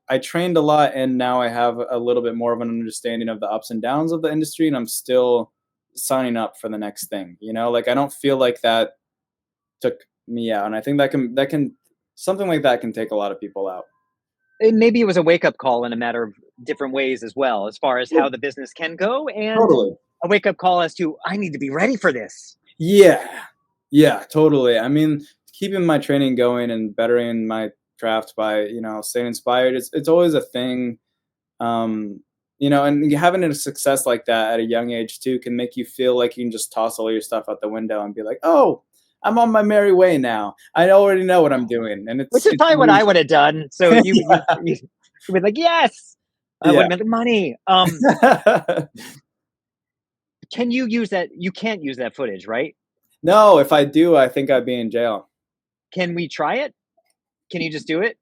I trained a lot, and now I have a little bit more of an understanding of the ups and downs of the industry, and I'm still signing up for the next thing. You know, like I don't feel like that took me out, and I think that can something like that can take a lot of people out. Maybe it was a wake-up call in a matter of different ways as well, as far as how the business can go, and Totally. a wake-up call as to, I need to be ready for this. Yeah, totally. I mean, keeping my training going and bettering my craft by, you know, staying inspired, it's always a thing. You know, and having a success like that at a young age too can make you feel like you can just toss all your stuff out the window and be like, oh, I'm on my merry way now. I already know what I'm doing, and Which is probably what I would have done. So you Yeah. you would be like, yes, I would Yeah. have made the money. Can you use that? You can't use that footage, right? No, if I do, I think I'd be in jail. Can we try it? Can you just do it?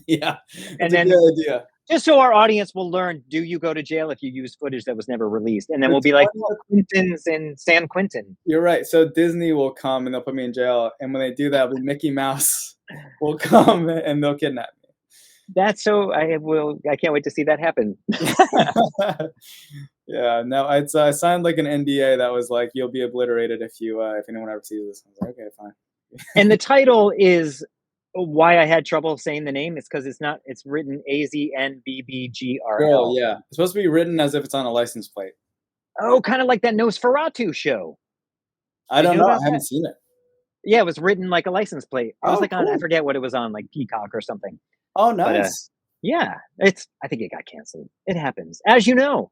Yeah, And it's a then good idea. just so our audience will learn, do you go to jail if you use footage that was never released? And then we'll It's be like, funny. oh, Quentin's in San Quentin. You're right. So Disney will come and they'll put me in jail, and when they do that, it'll be Mickey Mouse will come and they'll kidnap me. That's so I can't wait to see that happen. Yeah, no, it's I signed like an NDA that was like, you'll be obliterated if anyone ever sees this. I was like, okay, fine. And the title is why I had trouble saying the name. It's because it's written AZNBBGRL. Girl, yeah, it's supposed to be written as if it's on a license plate. Oh, kind of like that Nosferatu show. I Did you don't know know. I about haven't that? seen it. Yeah, it was written like a license plate. It was Oh, like on, I cool. forget what it was on, like Peacock or something. Oh, But nice. yeah, I think it got canceled. It happens, as you know.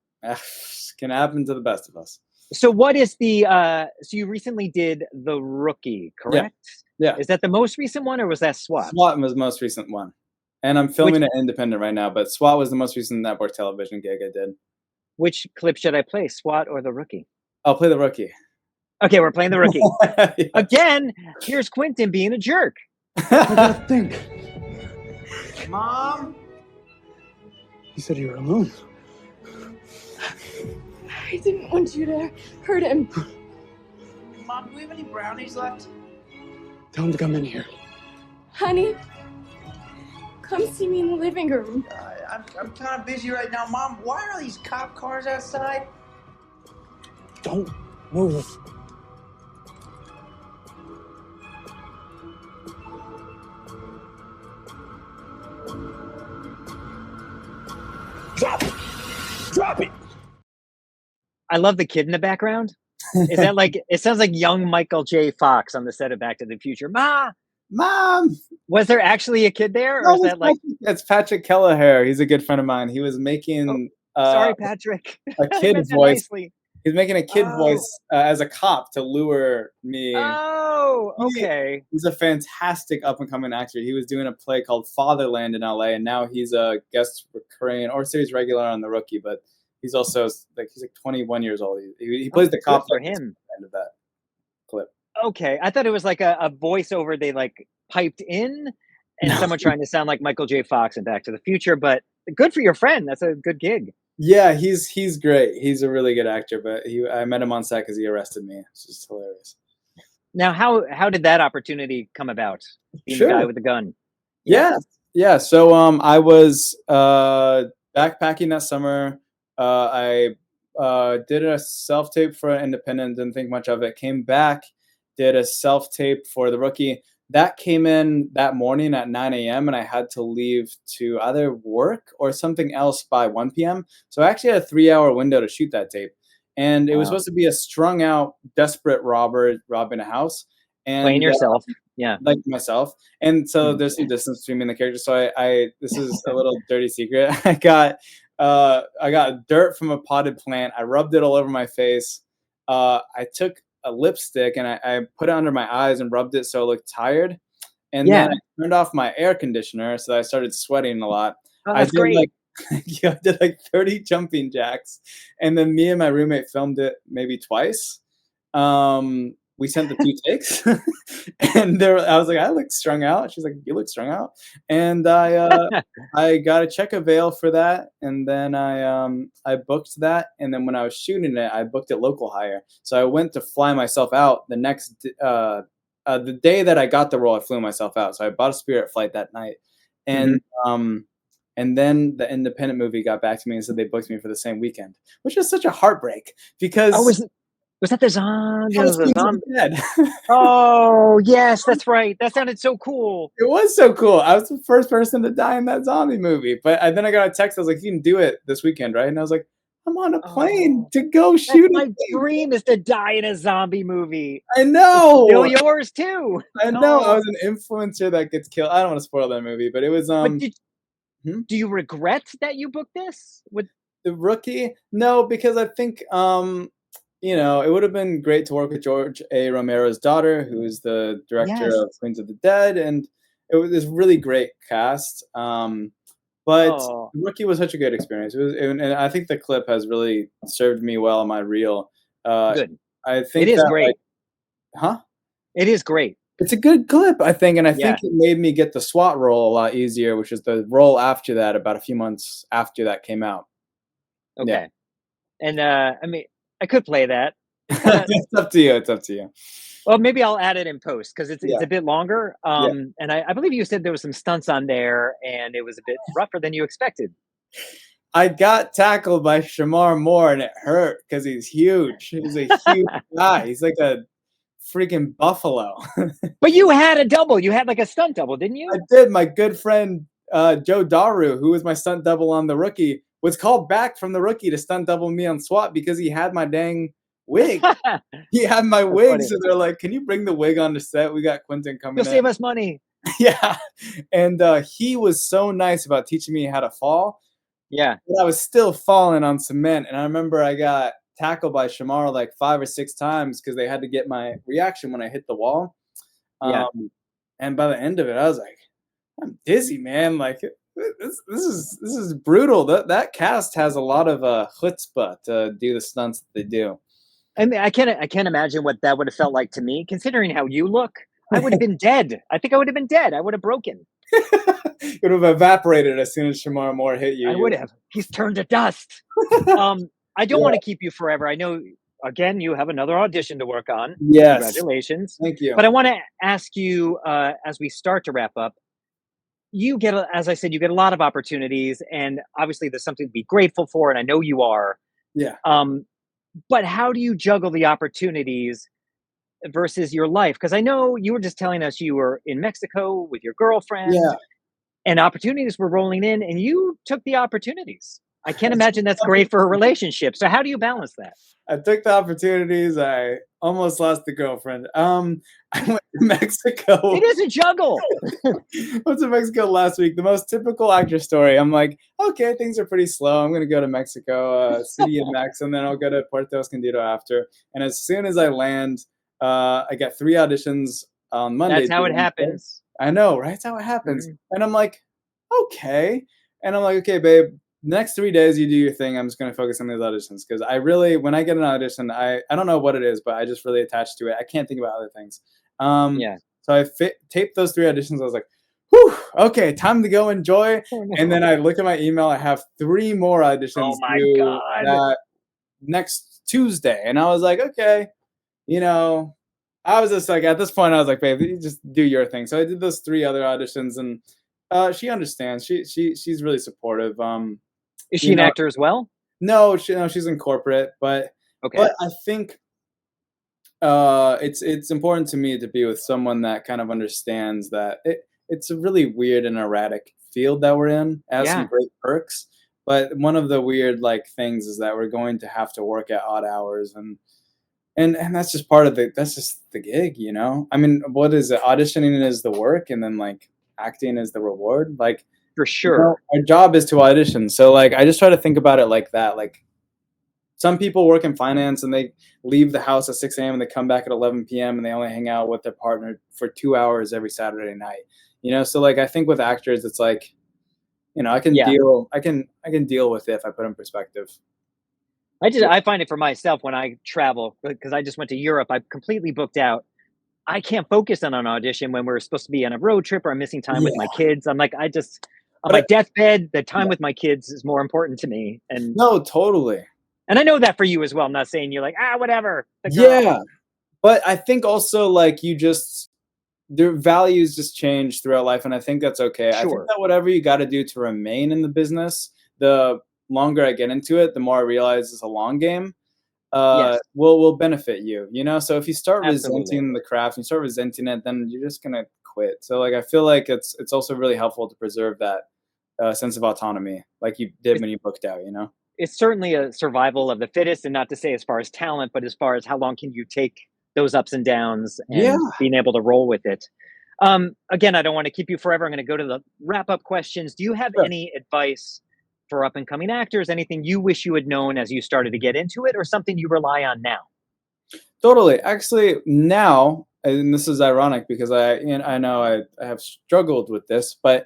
Can happen to the best of us. So what is so you recently did The Rookie, correct? Yeah. Is that the most recent one or was that SWAT? SWAT was the most recent one, and I'm filming it independent right now. But SWAT was the most recent network television gig I did. Which clip should I play, SWAT or The Rookie? I'll play The Rookie. Okay, we're playing The Rookie. Yeah. Again, here's Quentin being a jerk. I gotta think. Mom? You said you were alone. I didn't want you to hurt him. Mom, do we have any brownies left? Tell him to come in here. Honey, come see me in the living room. I'm kind of busy right now. Mom, why are these cop cars outside? Don't move. Drop it! Drop it! I love the kid in the background. Is that like, it sounds like young Michael J. Fox on the set of Back to the Future. Mom! Was there actually a kid there? Or No, is that like, it's Patrick Kelleher. He's a good friend of mine. He was making sorry, Patrick. a I kid meant that voice. nicely. He's making a kid Oh. voice as a cop to lure me. Oh, okay. He's a fantastic up-and-coming actor. He was doing a play called Fatherland in LA, and now he's a guest recurring or series regular on The Rookie. But he's also he's like 21 years old. He plays the cop for like, at him. the end of that clip. Okay, I thought it was like a voiceover they like piped in, and No. someone trying to sound like Michael J. Fox in Back to the Future. But good for your friend. That's a good gig. Yeah, he's great. He's a really good actor. But I met him on set because he arrested me. It's just hilarious. Now, how did that opportunity come about? Being the Sure. guy with the gun. Yeah. So I was backpacking that summer. I did a self tape for Independent. Didn't think much of it. Came back, did a self tape for The Rookie. That came in that morning at 9 a.m. and I had to leave to either work or something else by 1 p.m. So I actually had a 3-hour window to shoot that tape. And it was Wow. supposed to be a strung out, desperate robber robbing a house. And Playing yourself. Yeah. like myself. And so there's some distance between me and the character. So I this is a little dirty secret. I got dirt from a potted plant. I rubbed it all over my face. I took a lipstick and I put it under my eyes and rubbed it so it looked tired. And Yeah. then I turned off my air conditioner, so I started sweating a lot. Oh, I that's did great. yeah, I did like 30 jumping jacks, and then me and my roommate filmed it maybe twice. We sent the 2 takes, and I was like, "I look strung out." She's like, "You look strung out," and I got a check avail for that, and then I booked that, and then when I was shooting it, I booked it local hire. So I went to fly myself out the day that I got the role. I flew myself out, so I bought a Spirit flight that night, and and then the independent movie got back to me and said they booked me for the same weekend, which is such a heartbreak because Oh, was that the zombie? House The Queens of zombie. the Dead. Oh, yes, that's right. That sounded so cool. It was so cool. I was the first person to die in that zombie movie. But then I got a text. I was like, "You can do it this weekend, right?" And I was like, "I'm on a plane Oh, to go that's shoot my it." dream, is to die in a zombie movie. I It's still know. yours too. I know. I Oh, was an influencer that gets killed. I don't want to spoil that movie, but it was but hmm? do you regret that you booked this? The Rookie. No, because I think it would have been great to work with George A. Romero's daughter, who is the director Yes. of Queens of the Dead, and it was this really great cast. But Oh, The Rookie was such a good experience. And I think the clip has really served me well in my reel. Uh, good. I It think is that, like, great. huh? It is great. It's a good clip, I think, and I Yeah. think it made me get the SWAT role a lot easier, which is the role after that, about a few months after that came out. Yeah. Okay. And I mean, I could play that. It's kind of, It's up to you. It's up to you. well, maybe I'll add it in post because it's Yeah. a bit longer. Yeah. And I believe you said there was some stunts on there, and it was a bit rougher than you expected. I got tackled by Shamar Moore, and it hurt because he's huge. He's a huge guy. He's like a freaking buffalo. But you had a double. You had like a stunt double, didn't I you? did. My good friend Joe Daru, who was my stunt double on The Rookie, was called back from The Rookie to stunt double me on SWAT because he had my dang wig. He had my wig, funny. so they're like, "Can you bring the wig on the set? We got Quentin coming You'll in." save us money. Yeah, and he was so nice about teaching me how to fall. Yeah. But I was still falling on cement, and I remember I got tackled by Shamar like 5 or 6 times because they had to get my reaction when I hit the wall. Yeah. And by the end of it, I was like, "I'm dizzy, man! Like this is brutal." That cast has a lot of chutzpah to do the stunts that they do. I mean, I can't imagine what that would have felt like to me, considering how you look. I would have been dead. I think I would have been dead. I would have broken. It would have evaporated as soon as Shamar Moore hit you. I would have. He's turned to dust. I don't want to keep you forever. I know, again, you have another audition to work on. Yes. Congratulations. Thank you. But I want to ask you, as we start to wrap up, as I said, you get a lot of opportunities, and obviously there's something to be grateful for, and I know you are. Yeah. But how do you juggle the opportunities versus your life? Because I know you were just telling us you were in Mexico with your girlfriend. Yeah. And opportunities were rolling in, and you took the opportunities. I can't imagine that's great for a relationship. So how do you balance that? I took the opportunities. I almost lost the girlfriend. I went to Mexico. It is a juggle. I went to Mexico last week. The most typical actor story. I'm like, okay, things are pretty slow. I'm going to go to Mexico City and Mex, and then I'll go to Puerto Escondido after. And as soon as I land, I got 3 auditions on Monday. That's how it happens. I know, right? That's how it happens. Mhm. And I'm like, okay. And I'm like, okay, babe, the next 3 days you do your thing. I'm just going to focus on these auditions because when I get an audition, I don't know what it is, but I just really attach to it. I can't think about other things. Yeah. So I taped those 3 auditions. I was like, whew, okay, time to go enjoy. And then I look at my email. I have 3 more auditions Oh my due God. next Tuesday. And I was like, okay, I was just like, at this point, I was like, babe, you just do your thing. So I did those 3 other auditions, and she understands. She's really supportive. Is she an actor as well? No, she's in corporate, but Okay. I think it's important to me to be with someone that kind of understands that it's a really weird and erratic field that we're in. It has some great perks, but one of the weird things is that we're going to have to work at odd hours, and that's just that's just the gig, I mean, what is it? Auditioning is the work, and then acting is the reward. For sure. Our job is to audition. So I just try to think about it like that. some people work in finance and they leave the house at 6 a.m. and they come back at 11 p.m. and they only hang out with their partner for 2 hours every Saturday night. So like I think with actors, it's like, I can Yeah. deal with it if I put it in perspective. I find it for myself when I travel, because I just went to Europe. I'm completely booked out. I can't focus on an audition when we're supposed to be on a road trip or I'm missing time with my kids. I'm like, on my deathbed, the time with my kids is more important to me. And No, totally. I know that for you as well. I'm not saying you're like, whatever. Yeah. But I think also like their values just change throughout life. And I think that's okay. I think Sure. that whatever you got to do to remain in the business, the longer I get into it, the more I realize it's a long game. Yes. Will benefit you, So if you start Absolutely. resenting the craft, and you start resenting it, then you're just gonna quit. So like I feel like it's also really helpful to preserve that sense of autonomy, like you did when you booked out. It's certainly a survival of the fittest, and not to say as far as talent, but as far as how long can you take those ups and downs Yeah. and being able to roll with it. Again, I don't want to keep you forever. I'm going to go to the wrap up questions. Do you have Sure. any advice for up and coming actors? Anything you wish you had known as you started to get into it, or something you rely on now? Totally. Actually, now, and this is ironic because I know I have struggled with this, but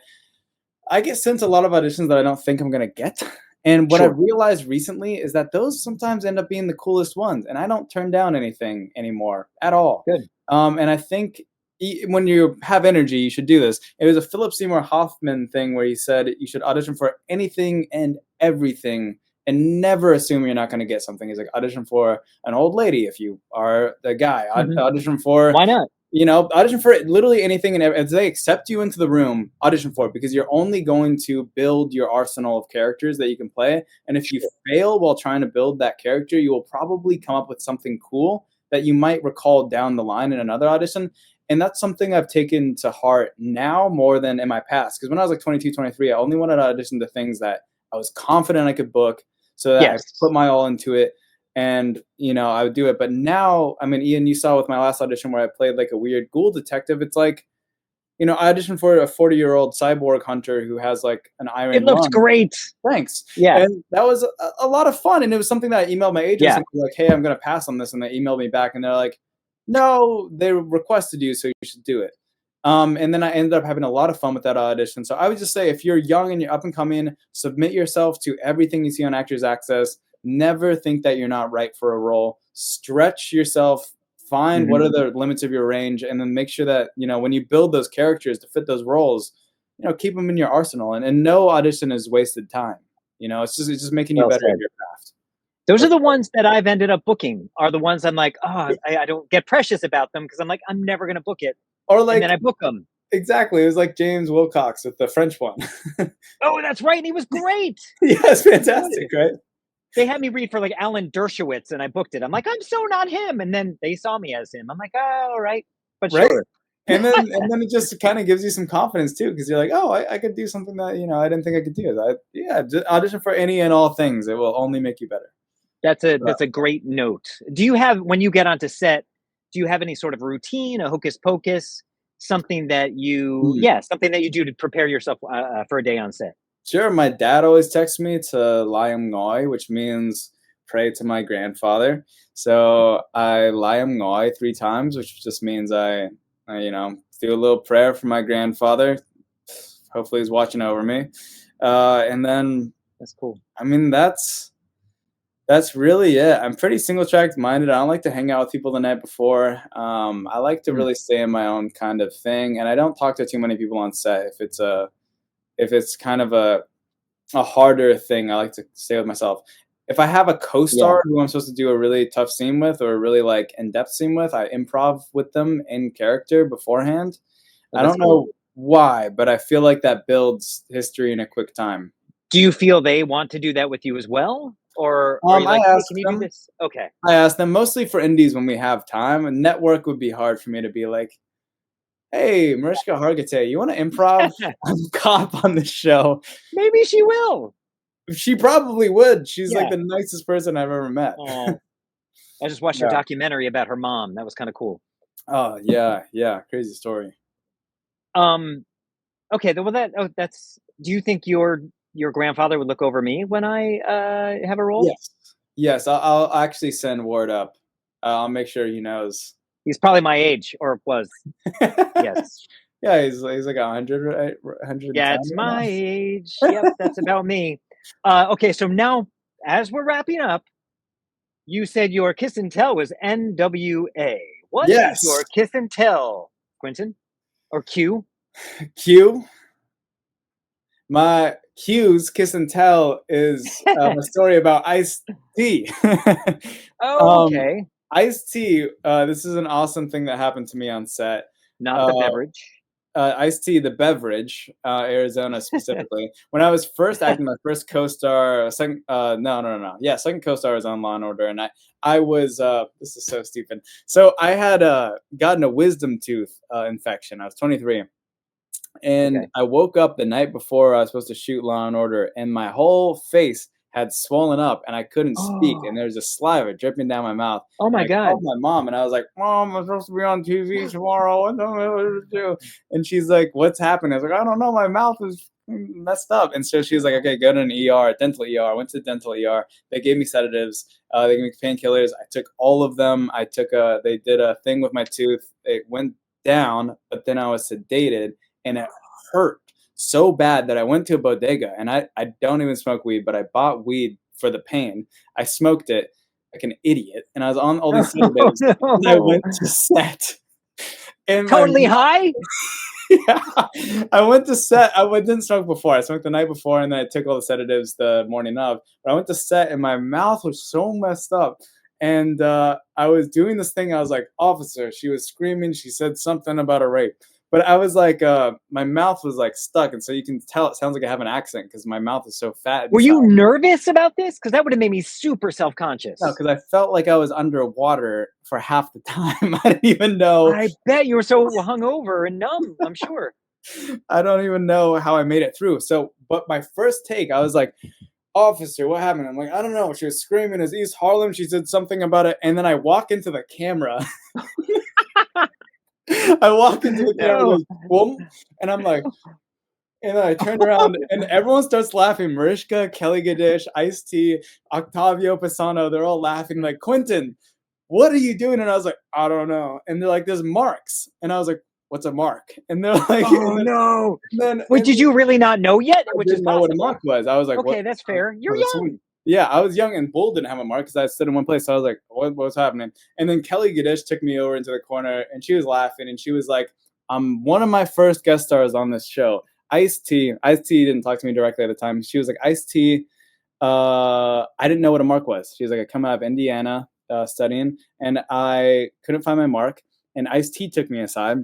I get sent a lot of auditions that I don't think I'm gonna get. And what Sure. I've realized recently is that those sometimes end up being the coolest ones, and I don't turn down anything anymore at all. Good. And I think when you have energy, you should do this. It was a Philip Seymour Hoffman thing where he said you should audition for anything and everything and never assume you're not going to get something. He's like, audition for an old lady if you are the guy. Audition for Why not? Audition for literally anything, and if they accept you into the room, audition for it, because you're only going to build your arsenal of characters that you can play. And if you fail while trying to build that character, you will probably come up with something cool that you might recall down the line in another audition. And that's something I've taken to heart now more than in my past. Because when I was like 22, 23, I only wanted to audition to things that I was confident I could book, so that I put my all into it. And, I would do it. But now, I mean, Ian, you saw with my last audition where I played like a weird ghoul detective. It's like, I auditioned for a 40-year-old cyborg hunter who has like an iron It looked lung. great. Thanks. Yeah. And that was a lot of fun. And it was something that I emailed my agents and was like, hey, I'm going to pass on this. And they emailed me back and they're like, no, they requested you, so you should do it. And then I ended up having a lot of fun with that audition. So I would just say, if you're young and you're up and coming, submit yourself to everything you see on Actors Access. Never think that you're not right for a role. Stretch yourself. Find what are the limits of your range, and then make sure that, when you build those characters to fit those roles, keep them in your arsenal. And no audition is wasted time. It's just making you better at your craft. Those are the ones that I've ended up booking, are the ones I'm like, I don't get precious about them because I'm like, I'm never going to book it. Or like, and then I book them. Exactly. It was like James Wilcox with the French one. Oh, that's right. And he was great. Yeah, it's fantastic, right? They had me read for like Alan Dershowitz and I booked it. I'm like, I'm so not him. And then they saw me as him. I'm like, oh, all right. But sure. And then it just kind of gives you some confidence too, because you're like, oh, I could do something that, I didn't think I could do. Just audition for any and all things. It will only make you better. That's a great note. Do you have, when you get onto set, do you have any sort of routine, a hocus pocus, something that you do to prepare yourself for a day on set? Sure. My dad always texts me to Layam Ngoy, which means pray to my grandfather. So I Layam Ngoy 3 times, which just means I do a little prayer for my grandfather. Hopefully he's watching over me. And then that's cool. I mean, that's really it. I'm pretty single track minded. I don't like to hang out with people the night before. I like to really stay in my own kind of thing. And I don't talk to too many people on set. If it's kind of a harder thing, I like to stay with myself. If I have a co-star who I'm supposed to do a really tough scene with or a really like in-depth scene with, I improv with them in character beforehand. I don't know why, but I feel like that builds history in a quick time. Do you feel they want to do that with you as well? Or are you like, hey, can you do this? Okay. I ask them mostly for indies when we have time. A network would be hard for me to be like, hey, Mariska Hargitay, you want to improv? I'm a cop on this show. Maybe she will. She probably would. She's like the nicest person I've ever met. I just watched her documentary about her mom. That was kind of cool. Oh, yeah. Crazy story. Okay, well do you think your grandfather would look over me when I have a role? Yes, I'll actually send word up. I'll make sure he knows. He's probably my age, or was. Yes. Yeah, he's like 100, right? 110 Yeah, it's right my now. age. Yep, that's about me. Okay, so now as we're wrapping up, you said your kiss and tell was NWA. What is Yes. your kiss and tell, Quentin? Or Q? Q. My Q's kiss and tell is a story about Ice-T. um, Okay. Ice-T, this is an awesome thing that happened to me on set. Not the Uh, beverage. Ice-T, the beverage, Arizona specifically. When I was first acting, my first co-star, second, no. Yeah, second co-star was on Law and Order, and I was, this is so stupid. So I had gotten a wisdom tooth infection. I was 23. And Okay. I woke up the night before I was supposed to shoot Law and Order, and my whole face had swollen up, and I couldn't speak, and Oh, there's a saliva dripping down my mouth. oh And my I called God. my mom, and I was like, "Mom, I'm supposed to be on TV tomorrow. I don't know what to do." And she's like, "What's happening?" I was like, "I don't know. My mouth is messed up." And so she was like, "Okay, go to an ER, dental ER." I went to the dental ER. They gave me sedatives. They gave me painkillers. I took all of them. They did a thing with my tooth. It went down, but then I was sedated, and it hurt so bad that I went to a bodega, and I don't even smoke weed, but I bought weed for the pain. I smoked it like an idiot, and I was on all these Oh sedatives, and I no. went to set. And my Totally high? yeah, I went to set. Didn't smoke before. I smoked the night before, and then I took all the sedatives the morning of. But I went to set, and my mouth was so messed up. And I was doing this thing. I was like, "Officer," she was screaming. She said something about a rape. But I was like, my mouth was like stuck, and so you can tell it sounds like I have an accent because my mouth is so fat Were inside. you nervous about this? Because that would have made me super No, self-conscious. because I felt like I was underwater for half the time. I didn't even know. I bet you were so hungover and numb, I'm sure. I don't even know how I made it through. So, but my first take, I was like, "Officer, what happened?" I'm like, "I don't know." She was screaming, "Is East Harlem?" She said something about it, and then I walk into the camera. I walk into the camera, No. goes boom, and I'm like, and then I turn around, and everyone starts laughing. Mariska, Kelly Gadish, Ice-T, Octavio Pisano, they're all laughing like, "Quentin, what are you doing?" And I was like, "I don't know." And they're like, "There's marks," and I was like, "What's a mark?" And they're like, Oh no. and then Wait, did you really not know yet? I Which is didn't know what a possible. mark was. I was like, "What?" Okay, that's fair. I You're was assuming. young. Yeah, I was young, and Bull didn't have a mark because I stood in one place. So I was like, what's happening?" And then Kelly Gadish took me over into the corner, and she was laughing, and she was like, "I'm one of my first guest stars on this show." Ice-T didn't talk to me directly at the time. She was like, "Ice-T, I didn't know what a mark was." She was like, "I come out of Indiana studying, and I couldn't find my mark." And Ice-T took me aside,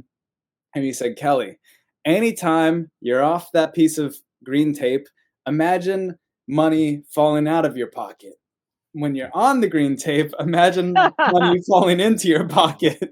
and he said, "Kelly, anytime you're off that piece of green tape, imagine money falling out of your pocket. When you're on the green tape, imagine money falling into your pocket."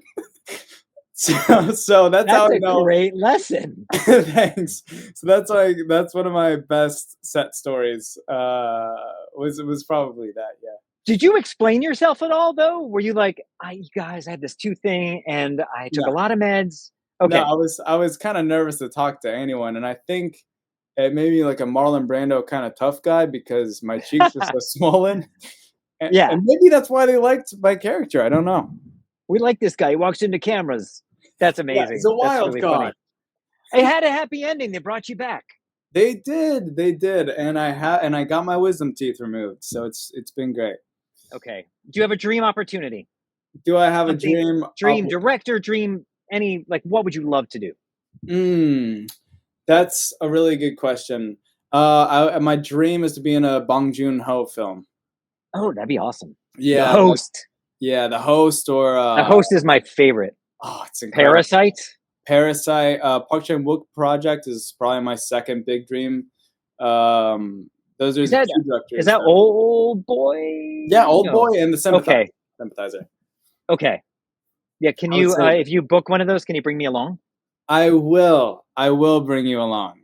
So that's how That's I a know. great lesson. Thanks. So that's one of my best set stories. Was probably that. Yeah. Did you explain yourself at all though? Were you like, you guys, I had this tooth thing and I took No, a lot of meds? no. Okay. I was kind of nervous to talk to anyone, and I think it made me like a Marlon Brando kind of tough guy because my cheeks were so swollen, Yeah. and maybe that's why they liked my character. I don't know. We like this guy. He walks into cameras. That's Yeah, he's amazing. a That's wild really card. funny. It had a happy ending. They brought you back. They did, and I got my wisdom teeth removed, so it's been great. Okay. Do you have a dream opportunity? Do I have a Something dream? dream director, dream any like what would you love to do? That's a really good question. My dream is to be in a Bong Joon-ho film. Oh, that'd be awesome. The Yeah, Host. The Host, or The Host is my favorite. oh, it's incredible. Parasite. Parasite. Park Chan-wook project is probably my second big dream. Those are Is the that two directors. is that Old Boy? Yeah, Old No. Boy and the Sympathizer. Okay. Sympathizer. Okay. Yeah, can I would you say if you book one of those, can you bring me along? I will. I will bring you along,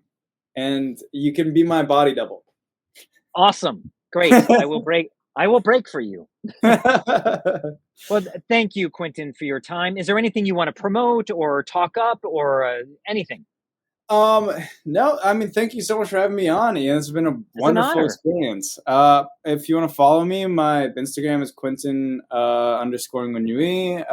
and you can be my body double. Awesome. Great. I will break for you. Well, thank you, Quentin, for your time. Is there anything you want to promote or talk up or anything? No, I mean, thank you so much for having me on, Ian. It's been a wonderful honor. experience. If you want to follow me, my Instagram is Quentin _Nguyen-Duy.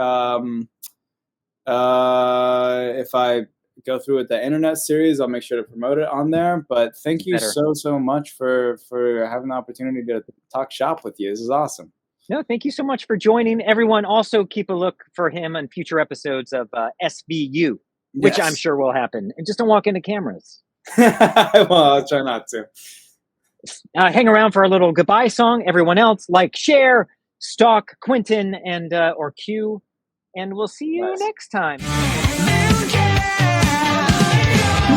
If I go through with the internet series, I'll make sure to promote it on there. But thank you so much for having the opportunity to talk shop with you. This is awesome. No, thank you so much for joining. Everyone, also keep a look for him on future episodes of SVU, which I'm sure will happen. And just don't walk into cameras. Well, I'll try not to. Hang around for a little goodbye song. Everyone else, like, share, stalk Quentin and or Q, and we'll see you next time.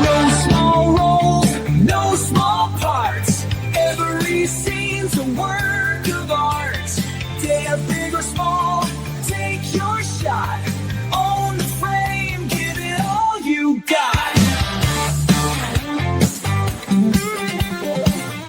No small roles, no small parts. Every scene's a work of art. They are big or small.